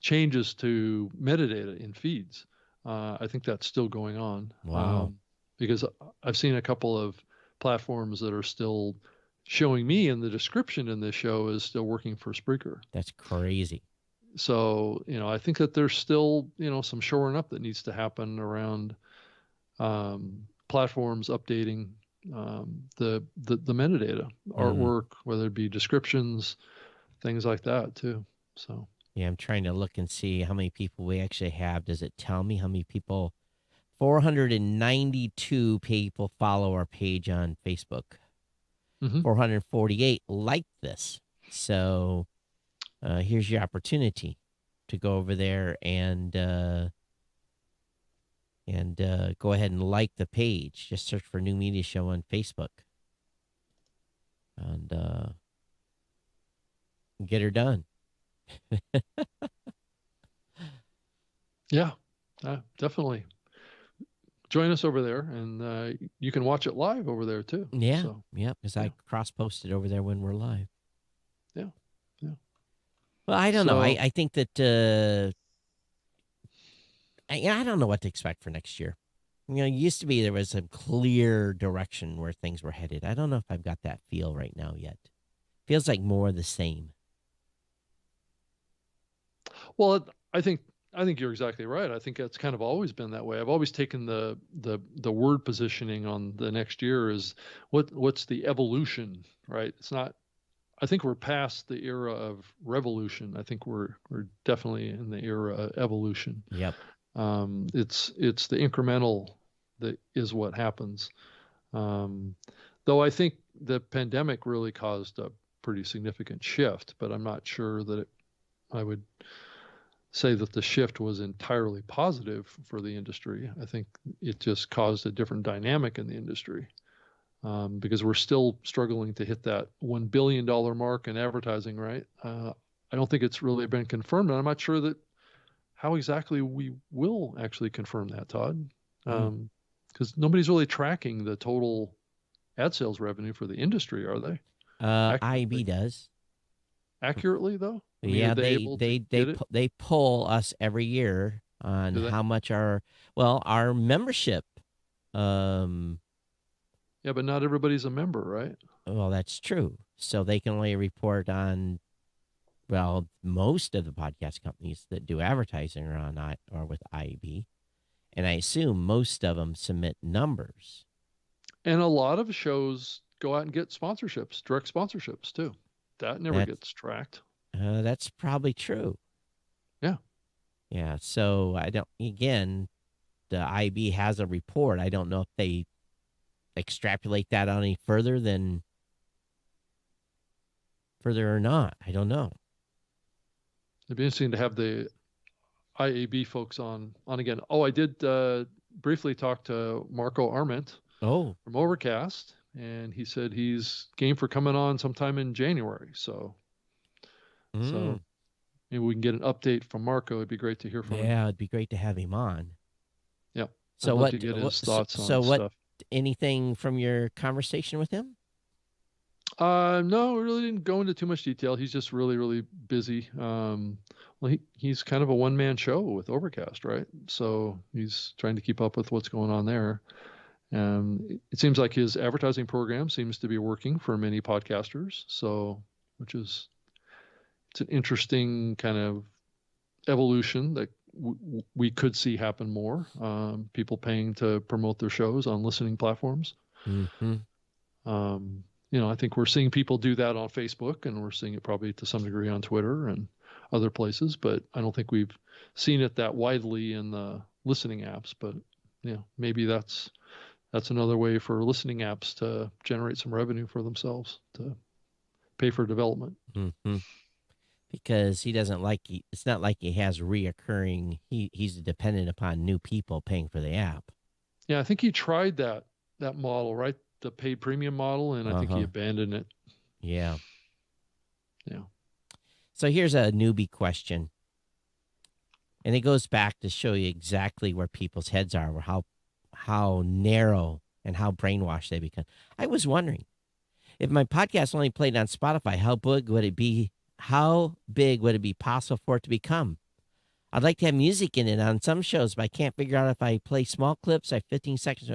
changes to metadata in feeds. I think that's still going on. Wow. Because I've seen a couple of platforms that are still showing me in the description in this show is still working for Spreaker. That's crazy. So, I think that there's still, some shoring up that needs to happen around platforms updating the metadata, artwork, whether it be descriptions, things like that too. So yeah, I'm trying to look and see how many people we actually have. Does it tell me how many people? 492 people follow our page on Facebook. 448 like this. So here's your opportunity to go over there and go ahead and like the page. Just search for New Media Show on Facebook and get her done. Yeah, definitely. Join us over there, and you can watch it live over there too. Yeah, because I cross-post it over there when we're live. Yeah. Well, I don't know. I think that I don't know what to expect for next year. It used to be there was some clear direction where things were headed. I don't know if I've got that feel right now yet. Feels like more of the same. Well, I think you're exactly right. I think that's kind of always been that way. I've always taken the word positioning on the next year is what's the evolution, right? It's not. I think we're past the era of revolution. I think we're definitely in the era of evolution. Yep. It's the incremental that is what happens. Though I think the pandemic really caused a pretty significant shift, but I'm not sure that I would say that the shift was entirely positive for the industry. I think it just caused a different dynamic in the industry. Because we're still struggling to hit that $1 billion mark in advertising, right? I don't think it's really been confirmed, and I'm not sure that how exactly we will actually confirm that, Todd, because nobody's really tracking the total ad sales revenue for the industry, are they? IAB does. Accurately, though? I mean, yeah, they poll us every year on how much our membership. Yeah, but not everybody's a member, right? Well, that's true. So they can only report on, most of the podcast companies that do advertising are with IAB. And I assume most of them submit numbers. And a lot of shows go out and get sponsorships, direct sponsorships too. That never That's gets tracked. that's probably true. Yeah. Yeah. So I don't. Again, the IB has a report. I don't know if they extrapolate that on any further or not. I don't know. It'd be interesting to have the IAB folks on again. Oh, I did briefly talk to Marco Arment Oh, from Overcast, and he said he's game for coming on sometime in January. So maybe we can get an update from Marco. It'd be great to hear from him. yeah, it'd be great to have him on. Yeah. So I'd love what? to get his thoughts on so what? stuff. Anything from your conversation with him? No, we really didn't go into too much detail. He's just really, really busy. Well, he's kind of a one-man show with Overcast, right? So he's trying to keep up with what's going on there. It seems like his advertising program seems to be working for many podcasters. So, it's an interesting kind of evolution that we could see happen more. People paying to promote their shows on listening platforms. Mm-hmm. I think we're seeing people do that on Facebook, and we're seeing it probably to some degree on Twitter and other places, but I don't think we've seen it that widely in the listening apps. But maybe that's another way for listening apps to generate some revenue for themselves, to pay for development. Mm-hmm. Because he doesn't it's not like he has reoccurring. He's dependent upon new people paying for the app. Yeah, I think he tried that model, right? The paid premium model, and I think he abandoned it. Yeah. Yeah. So here's a newbie question. And it goes back to show you exactly where people's heads are, or how narrow and how brainwashed they become. I was wondering, if my podcast only played on Spotify, how big would it be? How big would it be possible for it to become? I'd like to have music in it on some shows, but I can't figure out if I play small clips, like 15 seconds,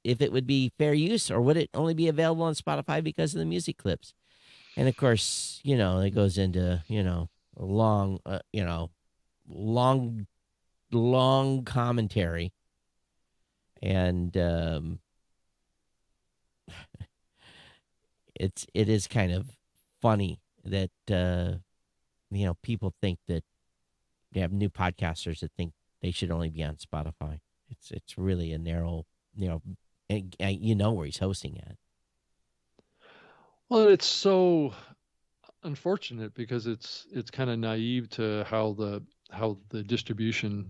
if it would be fair use, or would it only be available on Spotify because of the music clips? And of course, it goes into, long commentary. And it is kind of funny that, people think that you have new podcasters that think they should only be on Spotify. It's really a narrow, and where he's hosting at. Well, it's so unfortunate because it's kind of naive to how the distribution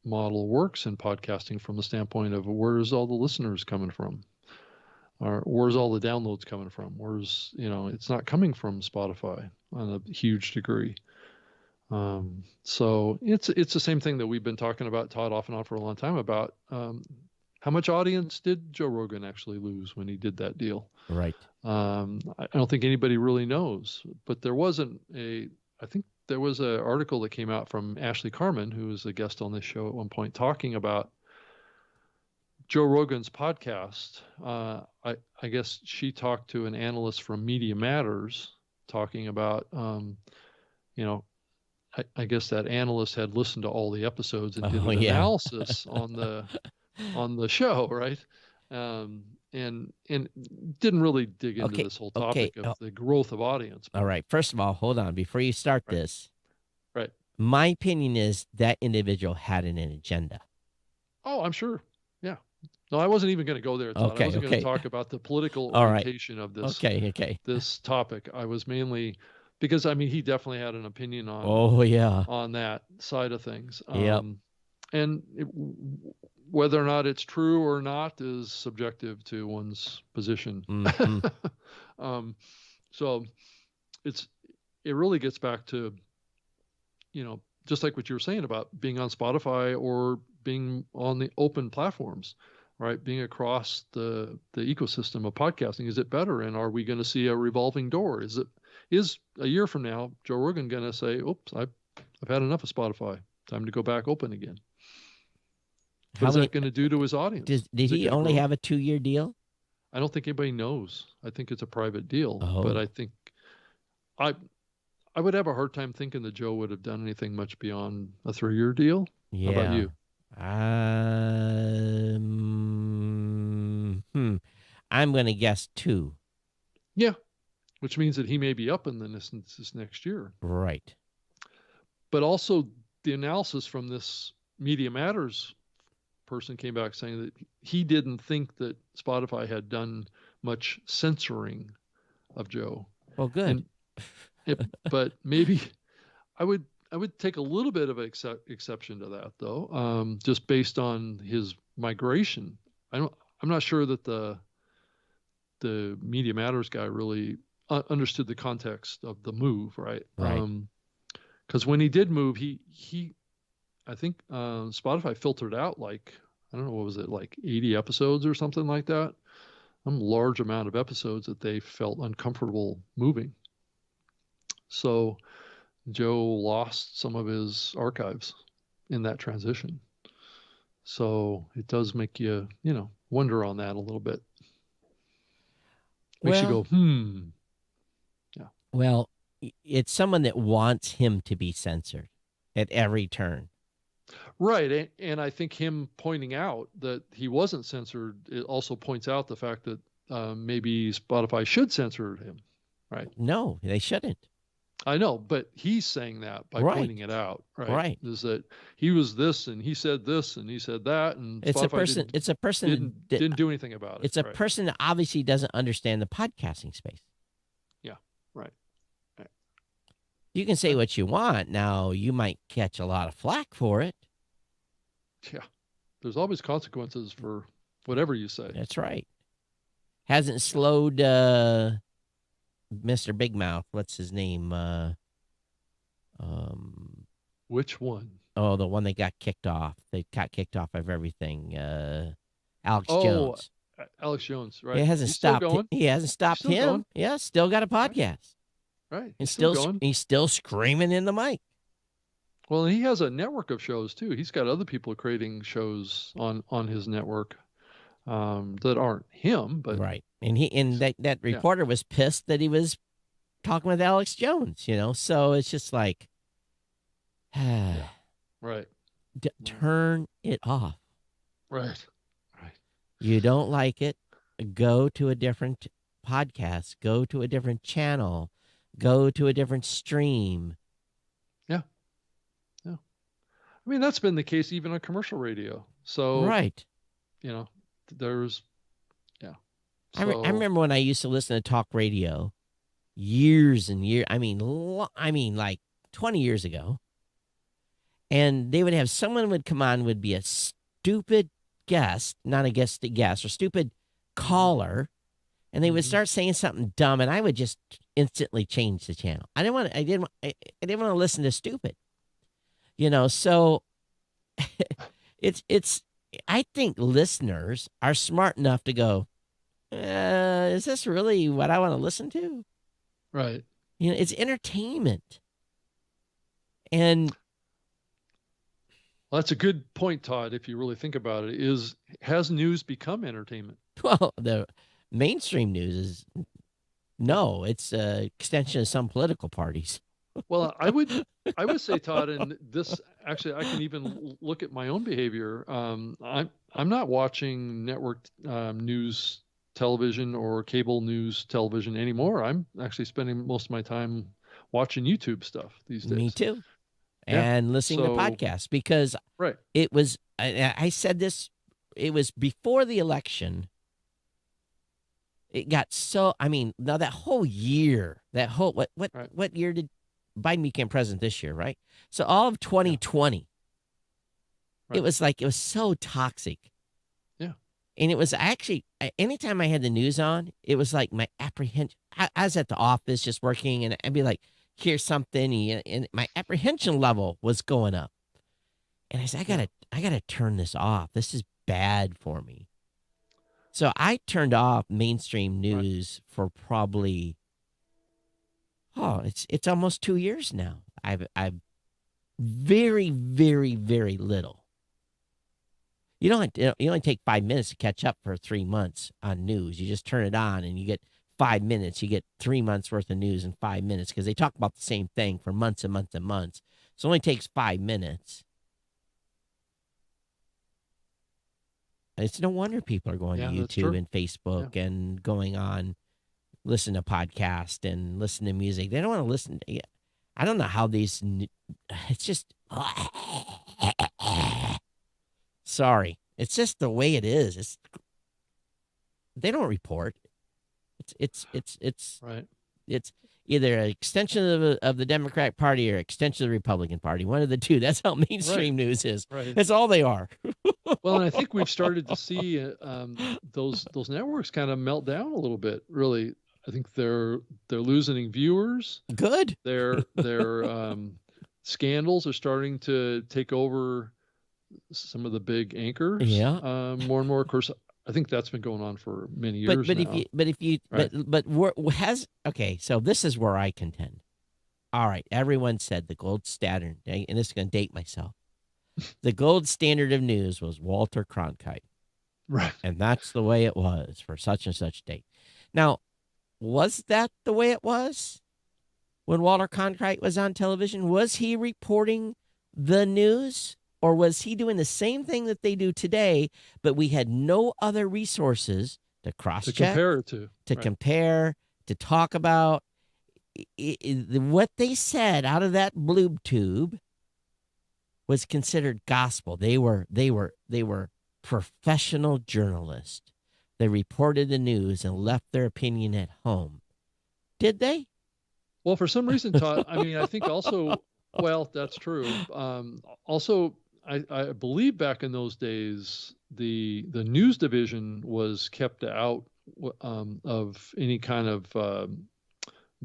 model works in podcasting, from the standpoint of where's all the listeners coming from, or where's all the downloads coming from? It's not coming from Spotify on a huge degree. So it's the same thing that we've been talking about, Todd, off and on for a long time, about how much audience did Joe Rogan actually lose when he did that deal? Right. I don't think anybody really knows, but I think there was an article that came out from Ashley Carmen, who was a guest on this show at one point, talking about Joe Rogan's podcast. I guess she talked to an analyst from Media Matters, talking about, I guess that analyst had listened to all the episodes and did an analysis on the show, right? And didn't really dig into this whole topic of the growth of audience. All right. First of all, hold on before you start this. Right. My opinion is that individual had an agenda. Oh, I'm sure. Yeah. No, I wasn't even going to go there, Todd. I wasn't going to talk about the political orientation of this. This topic. I was mainly because he definitely had an opinion on. Oh yeah. On that side of things. And whether or not it's true or not is subjective to one's position. Mm-hmm. So it really gets back to, just like what you were saying about being on Spotify or being on the open platforms, right? Being across the ecosystem of podcasting. Is it better? And are we going to see a revolving door? Is a year from now, Joe Rogan going to say, oops, I've had enough of Spotify. Time to go back open again. What's that going to do to his audience? Did he only have a 2-year deal? I don't think anybody knows. I think it's a private deal. But I think I would have a hard time thinking that Joe would have done anything much beyond a 3-year deal. Yeah. How about you? I'm going to guess 2. Yeah, which means that he may be up in this next year. Right. But also, the analysis from this Media Matters person came back saying that he didn't think that Spotify had done much censoring of Joe. Well, good. But maybe I would take a little bit of exception to that, though, just based on his migration. I'm not sure that the Media Matters guy really understood the context of the move, right? Right. Because when he did move, I think Spotify filtered out like, I don't know, what was it, like 80 episodes or something like that? Some large amount of episodes that they felt uncomfortable moving. So Joe lost some of his archives in that transition. So it does make you, wonder on that a little bit. Makes you go, Yeah. Well, it's someone that wants him to be censored at every turn. Right. And I think him pointing out that he wasn't censored, it also points out the fact that maybe Spotify should censor him. Right. No, they shouldn't. I know, but he's saying that by pointing it out, right? Right. Is that he was this and he said this and he said that, and It's Spotify a person didn't do anything about it. It's a person that obviously doesn't understand the podcasting space. Yeah. Right. You can say what you want. Now, you might catch a lot of flack for it. Yeah. There's always consequences for whatever you say. That's right. Hasn't slowed Mr. Big Mouth. What's his name? Which one? Oh, the one that got kicked off. They got kicked off of everything. Alex Jones. Alex Jones, right? It hasn't stopped. He hasn't stopped him. Going. Yeah, still got a podcast. Right. And he's still screaming in the mic. Well, he has a network of shows too. He's got other people creating shows on his network that aren't him, but right. And that reporter was pissed that he was talking with Alex Jones. So it's just like, right. Turn it off. Right. You don't like it? Go to a different podcast. Go to a different channel. Go to a different stream. Yeah. I mean, that's been the case even on commercial radio. So right. There's I remember when I used to listen to talk radio years and years. I mean, like 20 years ago. And they would have someone would come on, would be a stupid guest, not a guest or stupid caller, and they would start saying something dumb, and I would just instantly change the channel. I didn't want to listen to stupid, So it's. I think listeners are smart enough to go, is this really what I want to listen to? Right. It's entertainment, and. Well, that's a good point, Todd. If you really think about it, has news become entertainment? Well, the mainstream news is no. It's an extension of some political parties. Well, I would say, Todd, and this actually, I can even look at my own behavior. I'm not watching network news television or cable news television anymore. I'm actually spending most of my time watching YouTube stuff these days. Me too. And listening to podcasts because it was, I said this, it was before the election. It got now that whole year, what year did Biden became president this year, right? So all of 2020, it was so toxic. Yeah. And it was actually, anytime I had the news on, it was like my apprehension. I was at the office just working and I'd be like, hear something, and my apprehension level was going up. And I said, I gotta turn this off. This is bad for me. So I turned off mainstream news for probably, it's almost 2 years now. I've very, very, very little. You only take 5 minutes to catch up for 3 months on news. You just turn it on and you get 5 minutes. You get 3 months worth of news in 5 minutes because they talk about the same thing for months and months and months. So it only takes 5 minutes. It's no wonder people are going Yeah, to that's YouTube true. and Facebook and going on, listen to podcasts and listen to music. They don't want to listen to, I don't know how it's just, sorry. It's just the way it is. They don't report. It's Right. it's either an extension of the Democratic Party or extension of the Republican Party. One of the two. That's how mainstream news is. Right. That's all they are. Well, and I think we've started to see those networks kind of melt down a little bit. Really, I think they're losing viewers. Good. Their scandals are starting to take over some of the big anchors. Yeah. More and more. Of course, I think that's been going on for many years But now. okay, so this is where I contend. All right, everyone said the gold standard, and this is going to date myself. The gold standard of news was Walter Cronkite, Right. and that's the way it was for such and such date. Now, was that the way it was when Walter Cronkite was on television? Was he reporting the news? Or was he doing the same thing that they do today, but we had no other resources to cross-check, compare it to right. compare, to talk about? What they said out of that bloob tube was considered gospel. They were professional journalists. They reported the news and left their opinion at home. Did they? Well, for some reason, Todd, I mean, I think also, well, that's true. Also, I believe back in those days, the news division was kept out of any kind of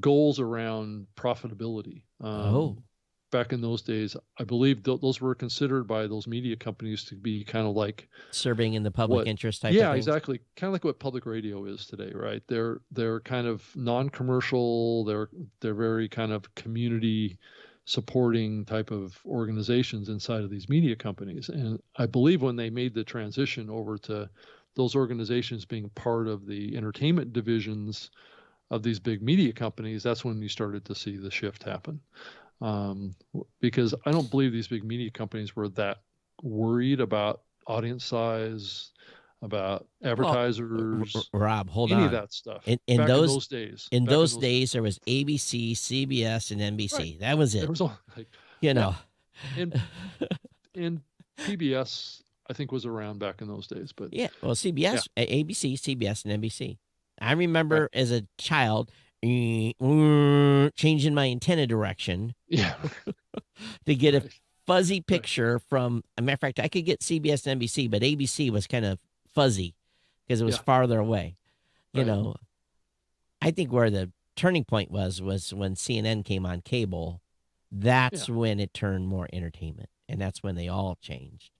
goals around profitability. Back in those days, I believe those were considered by those media companies to be kind of like serving in the public interest type. Yeah, of exactly. Kind of like what public radio is today, right? They're kind of non-commercial. They're very kind of community supporting type of organizations inside of these media companies. And I believe when they made the transition over to those organizations being part of the entertainment divisions of these big media companies, that's when you started to see the shift happen. Because I don't believe these big media companies were that worried about audience size, about advertisers, Rob, hold any on. of that stuff. In those days, there was ABC, CBS, and NBC. Right. That was it. There was all, like, know, and PBS, I think, was around back in those days. But yeah, well, CBS, ABC, CBS, and NBC. I remember as a child changing my antenna direction. Yeah. To get a fuzzy picture from. A matter of fact, I could get CBS and NBC, but ABC was kind of fuzzy because it was farther away. You know, I think where the turning point was when CNN came on cable. That's when it turned more entertainment, and that's when they all changed.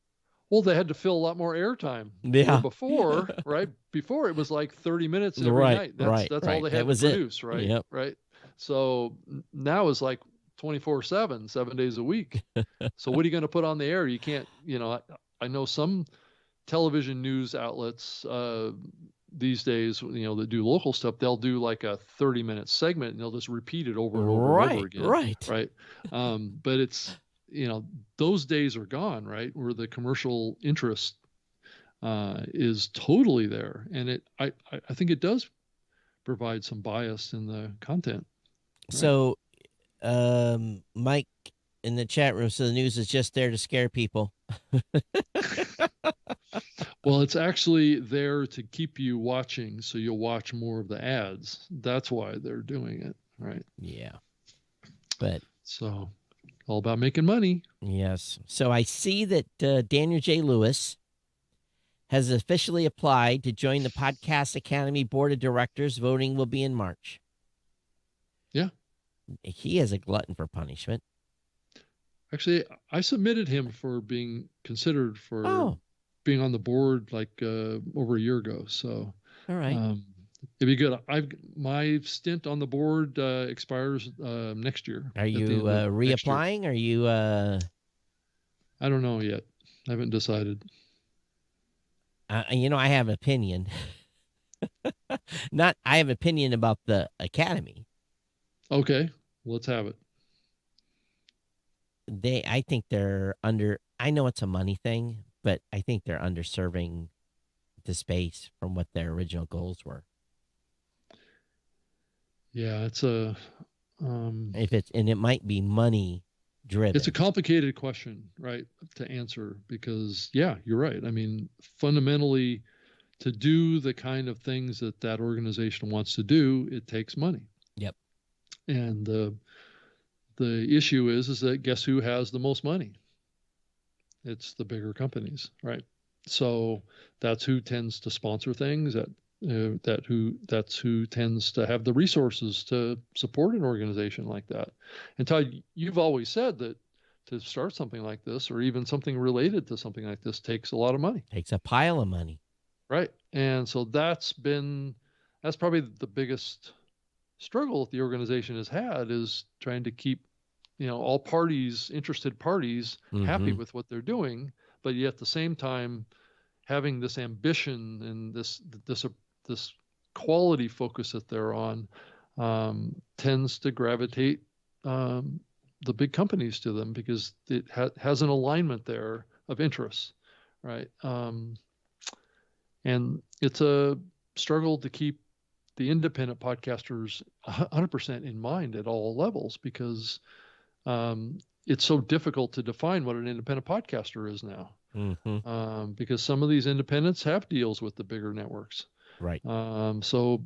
Well, they had to fill a lot more airtime. Yeah. Before, right? Before it was like 30 minutes every night. That's all they had to produce, right? Yep. Right. So now it's like 24/7, 7 days a week. So what are you going to put on the air? You can't, I know some television news outlets these days, that do local stuff, they'll do like a 30-minute segment and they'll just repeat it over and over and over again. Right. But it's, those days are gone, right? Where the commercial interest is totally there. And I think it does provide some bias in the content. Right? So, Mike in the chat room, so the news is just there to scare people. Well, it's actually there to keep you watching, so you'll watch more of the ads. That's why they're doing it, right? Yeah. But so, all about making money. Yes. So I see that Daniel J. Lewis has officially applied to join the Podcast Academy Board of Directors. Voting will be in March. Yeah. He is a glutton for punishment. Actually, I submitted him for being considered for being on the board like over a year ago. So, all right, it'd be good. My stint on the board expires next year. Are you reapplying? Are you? I don't know yet. I haven't decided. I have an opinion. I have an opinion about the academy. Okay, let's have it. I think they're under. I know it's a money thing, but I think they're underserving the space from what their original goals were. Yeah, it's a It might be money driven. it's a complicated question, right, to answer because yeah, you're right. I mean, fundamentally, to do the kind of things that that organization wants to do, it takes money. Yep. And the issue is that guess who has the most money? It's the bigger companies, right? So that's who tends to sponsor things. That's who tends to have the resources to support an organization like that. And Todd, you've always said that to start something like this, or even something related to something like this, takes a lot of money. Takes a pile of money. Right. And so that's probably the biggest struggle that the organization has had is trying to keep, all parties, interested parties, happy with what they're doing, but yet at the same time having this ambition and this quality focus that they're on tends to gravitate the big companies to them because it has an alignment there of interests, right? And it's a struggle to keep the independent podcasters 100% in mind at all levels because it's so difficult to define what an independent podcaster is now. Because some of these independents have deals with the bigger networks. Right. So,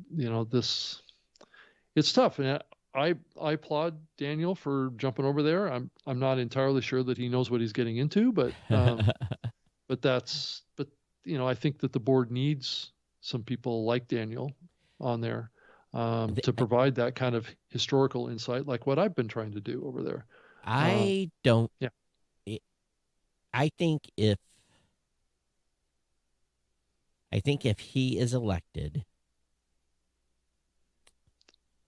it's tough. And I applaud Daniel for jumping over there. I'm not entirely sure that he knows what he's getting into, but I think that the board needs some people like Daniel on there to provide that kind of historical insight, like what I've been trying to do over there. I don't. Yeah. I think if he is elected.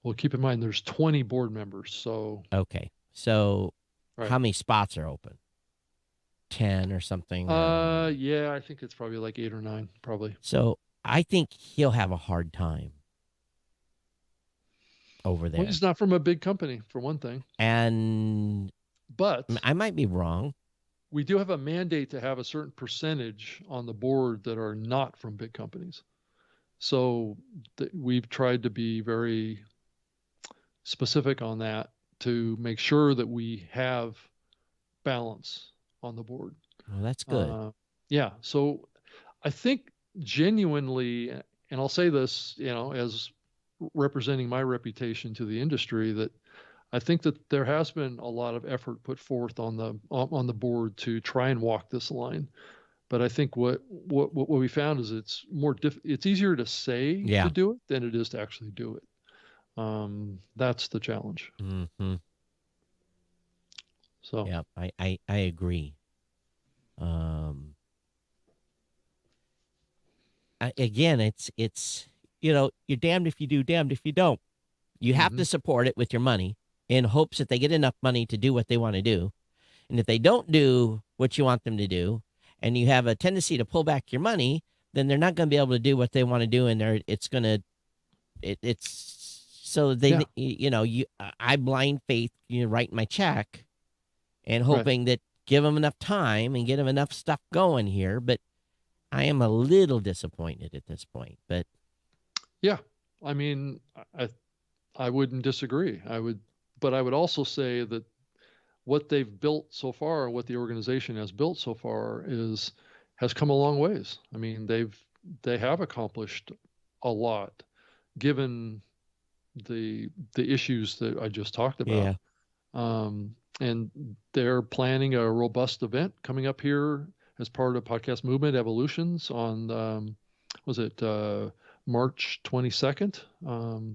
Well, keep in mind there's 20 board members, so. Okay. So right. How many spots are open? 10 or something? Yeah, I think it's probably like 8 or 9, probably. So I think he'll have a hard time over there. Well, he's not from a big company, for one thing. But I might be wrong. We do have a mandate to have a certain percentage on the board that are not from big companies. So we've tried to be very specific on that to make sure that we have balance on the board. Well, that's good. Yeah. So I think genuinely, and I'll say this, as representing my reputation to the industry, that I think that there has been a lot of effort put forth on the board to try and walk this line. But I think what we found is it's easier to say to do it than it is to actually do it. That's the challenge. Mm-hmm. So yeah, I agree. Again, it's you're damned if you do, damned if you don't. You have to support it with your money in hopes that they get enough money to do what they want to do. And if they don't do what you want them to do, and you have a tendency to pull back your money, then they're not going to be able to do what they want to do, and I blind faith, write my check, and hoping that give them enough time and get them enough stuff going here. But I am a little disappointed at this point. But yeah, I mean, I wouldn't disagree. But I would also say that what they've built so far, what the organization has built so far, has come a long ways. I mean, they have accomplished a lot, given the issues that I just talked about. Yeah. And they're planning a robust event coming up here as part of Podcast Movement Evolutions on March 22nd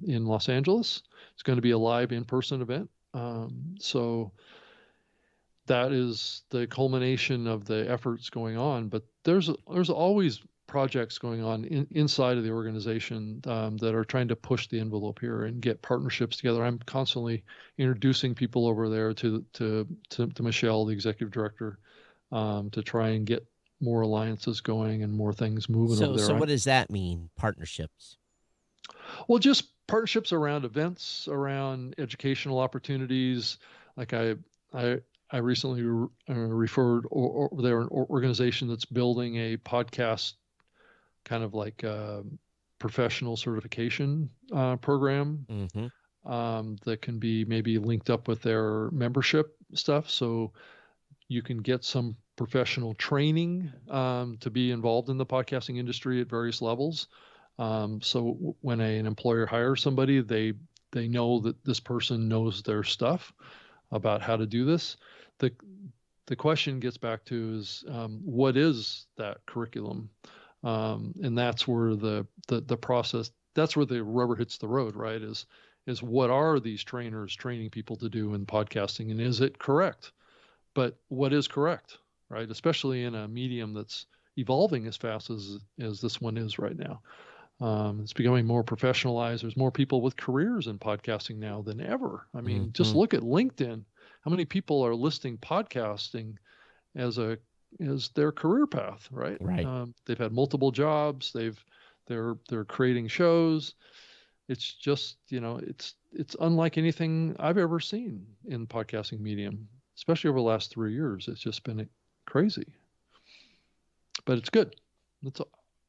in Los Angeles. It's going to be a live in-person event. So that is the culmination of the efforts going on. But there's always projects going on inside of the organization that are trying to push the envelope here and get partnerships together. I'm constantly introducing people over there to Michelle, the executive director, to try and get more alliances going and more things moving over there. So what does that mean, partnerships? Well, just partnerships around events, around educational opportunities. Like I recently referred over there an organization that's building a podcast kind of like a professional certification program that can be maybe linked up with their membership stuff. So you can get some professional training to be involved in the podcasting industry at various levels. So when an employer hires somebody, they know that this person knows their stuff about how to do this. The question gets back to is what is that curriculum? And that's where the process, that's where the rubber hits the road, right? Is what are these trainers training people to do in podcasting, and is it correct? But what is correct, right? Especially in a medium that's evolving as fast as this one is right now. It's becoming more professionalized. There's more people with careers in podcasting now than ever. I mean, just look at LinkedIn. How many people are listing podcasting as their career path, right? Right. They've had multiple jobs. They're creating shows. It's just, it's unlike anything I've ever seen in podcasting medium, especially over the last 3 years. It's just been crazy, but it's good.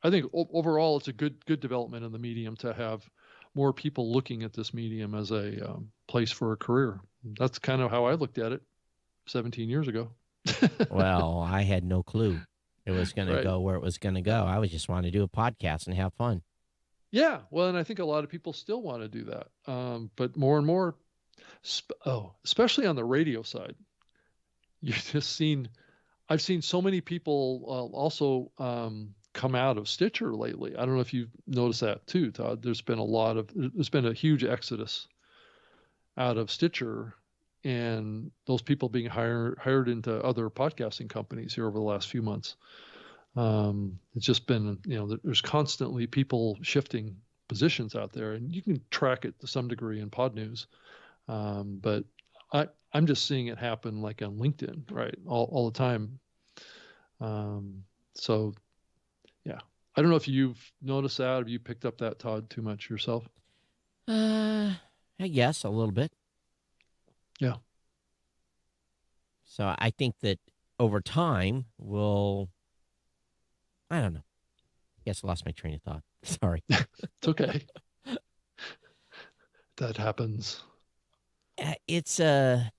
I think overall it's a good development in the medium to have more people looking at this medium as a place for a career. That's kind of how I looked at it 17 years ago. Well, I had no clue it was going to Right. go where it was going to go. I was just wanting to do a podcast and have fun. Yeah, well, and I think a lot of people still want to do that, but more and more, especially on the radio side, I've seen so many people also come out of Stitcher lately. I don't know if you've noticed that too, Todd. There's been a huge exodus out of Stitcher, and those people being hired into other podcasting companies here over the last few months. It's just been, there's constantly people shifting positions out there, and you can track it to some degree in Pod News. But I'm just seeing it happen like on LinkedIn, right? All the time. So yeah, I don't know if you've noticed that. Have you picked up that, Todd, too much yourself? I guess a little bit. Yeah. So I think that over time I don't know. I guess I lost my train of thought. Sorry. It's okay. That happens. It's I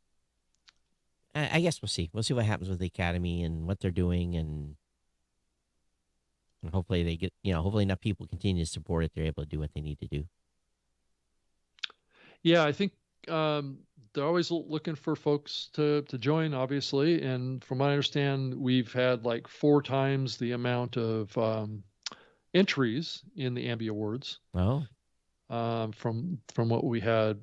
guess we'll see. We'll see what happens with the Academy and what they're doing, and hopefully they get, hopefully enough people continue to support it. They're able to do what they need to do. Yeah, I think they're always looking for folks to join, obviously. And from what I understand, we've had like 4 times the amount of entries in the Ambie Awards Oh, from what we had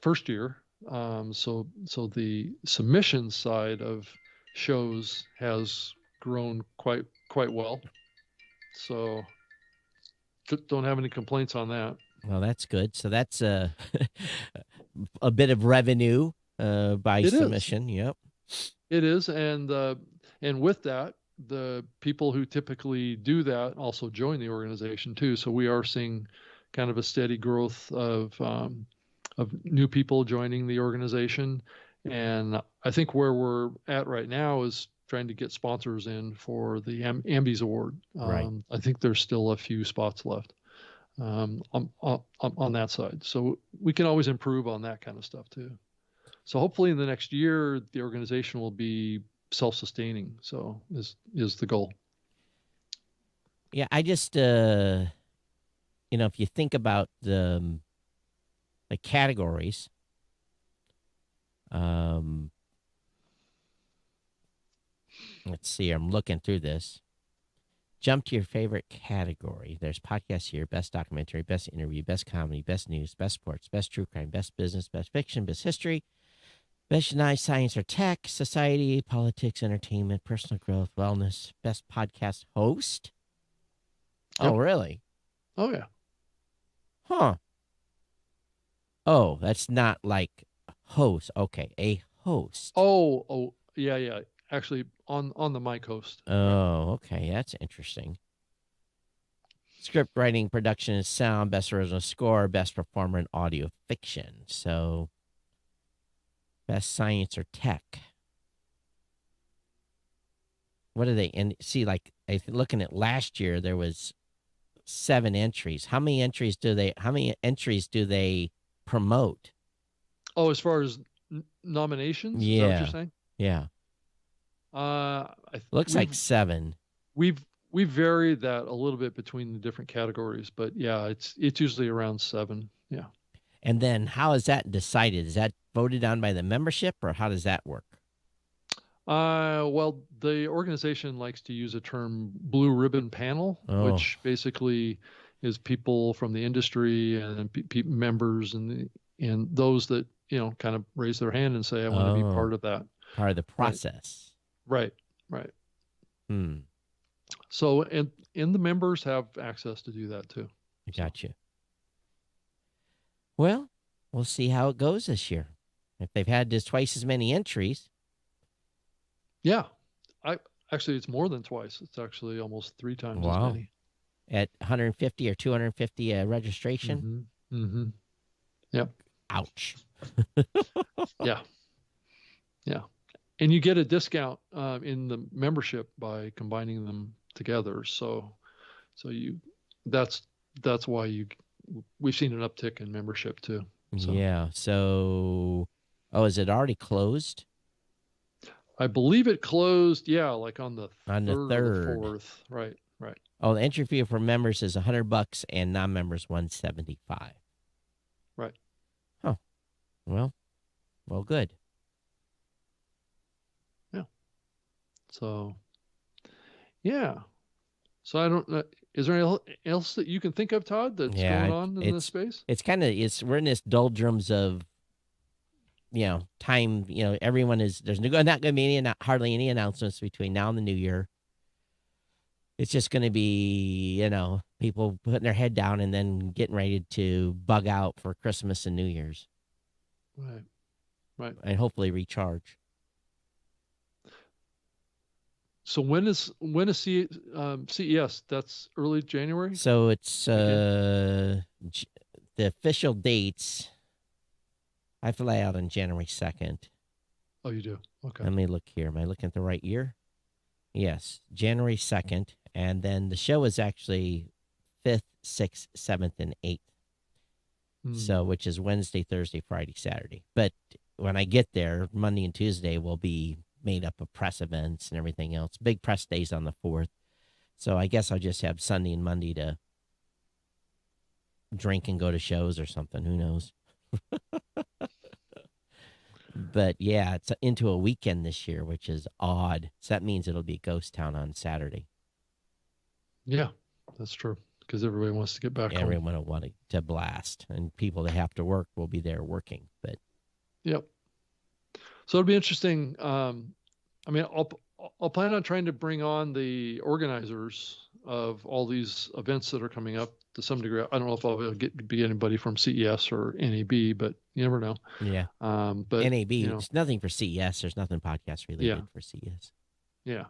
first year. So the submission side of shows has grown quite well. So don't have any complaints on that. well, that's good. So that's a bit of revenue by It is. submission. Yep. It is, and with that, the people who typically do that also join the organization too. So we are seeing kind of a steady growth of new people joining the organization, and I think where we're at right now is trying to get sponsors in for the Ambies Award. Right. I think there's still a few spots left on that side, so we can always improve on that kind of stuff too. So hopefully in the next year, the organization will be self-sustaining. So is the goal. Yeah, I just if you think about the categories, let's see, I'm looking through this. Jump to your favorite category. There's podcast here, best documentary, best interview, best comedy, best news, best sports, best true crime, best business, best fiction, best history, best nice science or tech, society, politics, entertainment, personal growth, wellness, best podcast host. Yep. Oh, really? Oh yeah. Huh. Oh, that's not like host. Okay, a host. Oh yeah. Actually, on the mic host. Oh, okay. That's interesting. Script writing, production, and sound, best original score, best performer in audio fiction. So, best science or tech. What are they? And see, like, looking at last year, there was 7 entries. How many entries do they promote? Oh, as far as nominations, is that what you're Yeah. saying? Yeah. Looks like 7. We've varied that a little bit between the different categories, but yeah, it's usually around 7. Yeah. And then how is that decided? Is that voted on by the membership, or how does that work? Well, the organization likes to use a term blue ribbon panel, Oh. which basically is people from the industry and members and those that, kind of raise their hand and say, I want to be part of that. Part of the process. Right. Hmm. So, and the members have access to do that too. I got you. Well, we'll see how it goes this year. If they've had just twice as many entries. Yeah. Actually, it's more than twice. It's actually almost 3 times as many. At 150 or 250 registration? Mm-hmm. Yep. Ouch. Yeah. And you get a discount in the membership by combining them together. So that's why we've seen an uptick in membership too. So. Yeah. So, is it already closed? I believe it closed. Yeah, like on the 3rd or the 4th. Right. Oh, the entry fee for members is $100 and non-members $175. Right. Oh, well, good. Yeah. So, yeah. So I don't know. Is there anything else that you can think of, Todd, that's going on in this space? It's kind of, we're in this doldrums of, time, everyone there's not going to be hardly any announcements between now and the new year. It's just going to be, people putting their head down and then getting ready to bug out for Christmas and New Year's. Right. And hopefully recharge. So when is CES? That's early January? So it's the official dates. I fly out on January 2nd. Oh, you do? Okay. Let me look here. Am I looking at the right year? Yes, January 2nd. And then the show is actually 5th, 6th, 7th, and 8th. So, which is Wednesday, Thursday, Friday, Saturday. But when I get there, Monday and Tuesday will be made up of press events and everything else. Big press days on the 4th. So I guess I'll just have Sunday and Monday to drink and go to shows or something. Who knows? But yeah, it's into a weekend this year, which is odd. So that means it'll be Ghost Town on Saturday. Yeah, that's true. Because everybody wants to get back home. Everyone will want to blast. And people that have to work will be there working. But yep. So it'll be interesting. I'll plan on trying to bring on the organizers of all these events that are coming up to some degree. I don't know if I'll be able to be anybody from CES or NAB, but you never know. Yeah. But NAB, it's nothing for CES. There's nothing podcast related for CES. Yeah.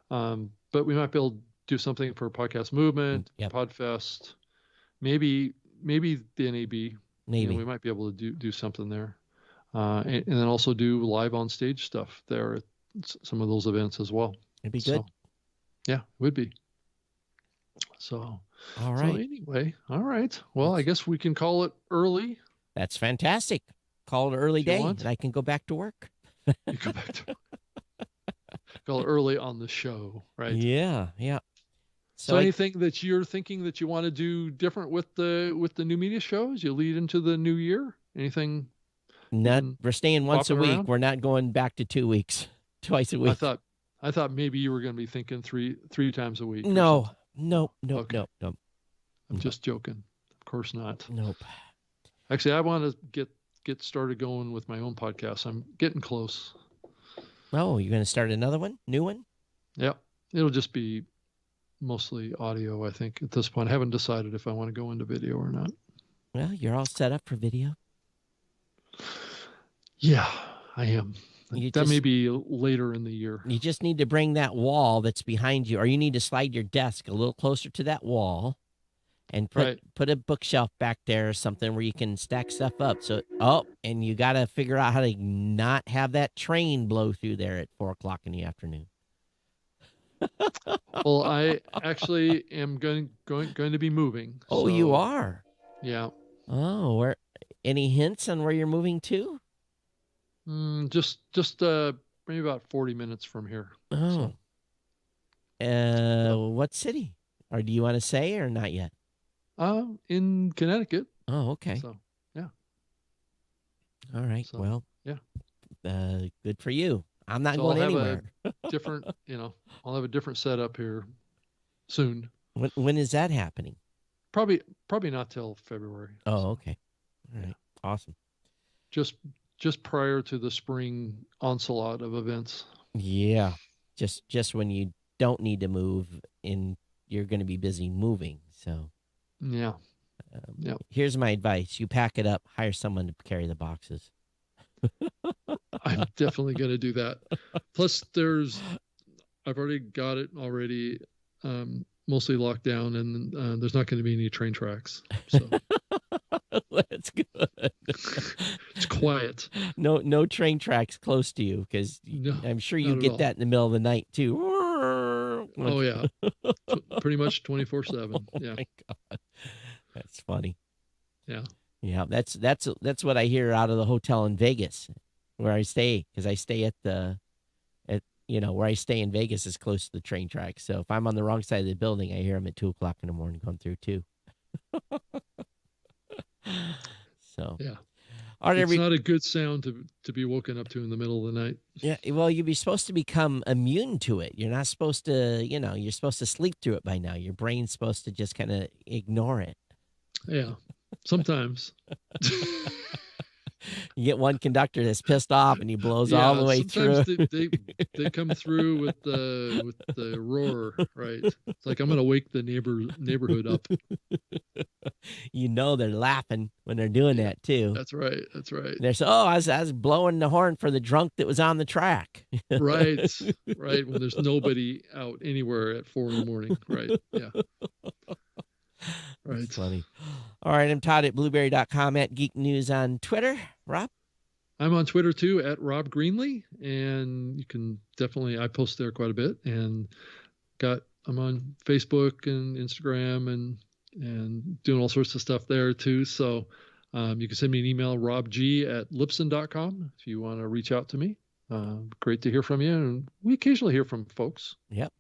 But we might be able to do something for Podcast Movement, Yep. Podfest, maybe the NAB. Maybe. We might be able to do something there. And then also do live on stage stuff there at some of those events as well. It'd be good. Yeah, it would be. So, all right. So anyway, all right. Well, I guess we can call it early. That's fantastic. Call it early day, and I can go back to work. You go back to call it early on the show, right? Yeah. So anything that you're thinking that you want to do different with the new media shows? You lead into the new year? Anything? We're staying once a week. Around? We're not going back to 2 weeks, twice a week. I thought maybe you were going to be thinking three times a week. No. Okay. No. I'm just joking. Of course not. Nope. Actually, I want to get started going with my own podcast. I'm getting close. Oh, you're going to start another one? New one? Yep. It'll just be mostly audio, I think, at this point. I haven't decided if I want to go into video or not. Well, you're all set up for video. Yeah, I am. That may be later in the year. You just need to bring that wall that's behind you, or you need to slide your desk a little closer to that wall and put a bookshelf back there or something where you can stack stuff up. And you got to figure out how to not have that train blow through there at 4:00 in the afternoon. Well, I actually am going to be moving. Oh, you So, are. yeah. Oh, where? Any hints on where you're moving to? Just maybe about 40 minutes from here. Oh, So, yep. what city? Or do you want to say or not yet? In Connecticut. Oh, okay. So, yeah. All right. So, Well, yeah. good for you. I'm not So going I'll have anywhere. a different, I'll have a different setup here soon. When is that happening? Probably not till February. Oh, So, okay. All right. Awesome. just prior to the spring onslaught of events. Yeah. Just when you don't need to move and you're going to be busy moving. So, Yeah. Yeah. here's my advice. You pack it up, hire someone to carry the boxes. I'm definitely going to do that. Plus, I've already got it already, mostly locked down, and there's not going to be any train tracks. So That's good. it's quiet. No train tracks close to you because No, I'm sure not you at get all. that in the middle of the night too. Oh yeah, pretty much 24/7. Yeah, My God. That's funny. yeah. Yeah, that's what I hear out of the hotel in Vegas where I stay because I stay at where I stay in Vegas is close to the train tracks. So if I'm on the wrong side of the building, I hear them at 2:00 in the morning going through too. So Yeah. all right, It's not a good sound to be woken up to in the middle of the night. yeah. Well, you'd be supposed to become immune to it. You're not supposed to, you're supposed to sleep through it by now. Your brain's supposed to just kind of ignore it. Yeah, sometimes. You get one conductor that's pissed off and he blows all the way sometimes through. they come through with the roar, right? It's like I'm gonna wake the neighborhood up. They're laughing when they're doing Yeah, that too. that's right. That's right. They're saying, "Oh, I was blowing the horn for the drunk that was on the track." Right. Right. When there's nobody out anywhere at 4 a.m. Right. Yeah. Right. That's funny. All right, I'm Todd at blueberry.com at Geek News on Twitter. Rob? I'm on Twitter too at Rob Greenlee, and you can definitely, I post there quite a bit, and I'm on Facebook and Instagram and doing all sorts of stuff there too. So you can send me an email, robg@libsyn.com, if you want to reach out to me. Great to hear from you. And we occasionally hear from folks Yep.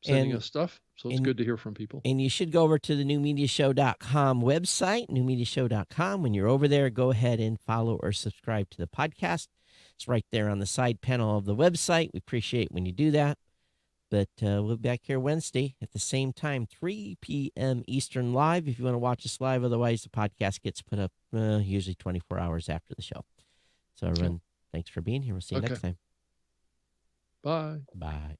sending And- us stuff. So it's good to hear from people. And you should go over to the newmediashow.com website, newmediashow.com. When you're over there, go ahead and follow or subscribe to the podcast. It's right there on the side panel of the website. We appreciate when you do that. But we'll be back here Wednesday at the same time, 3 p.m. Eastern live if you want to watch us live. Otherwise, the podcast gets put up usually 24 hours after the show. So, everyone, thanks for being here. We'll see you next time. Bye. Bye.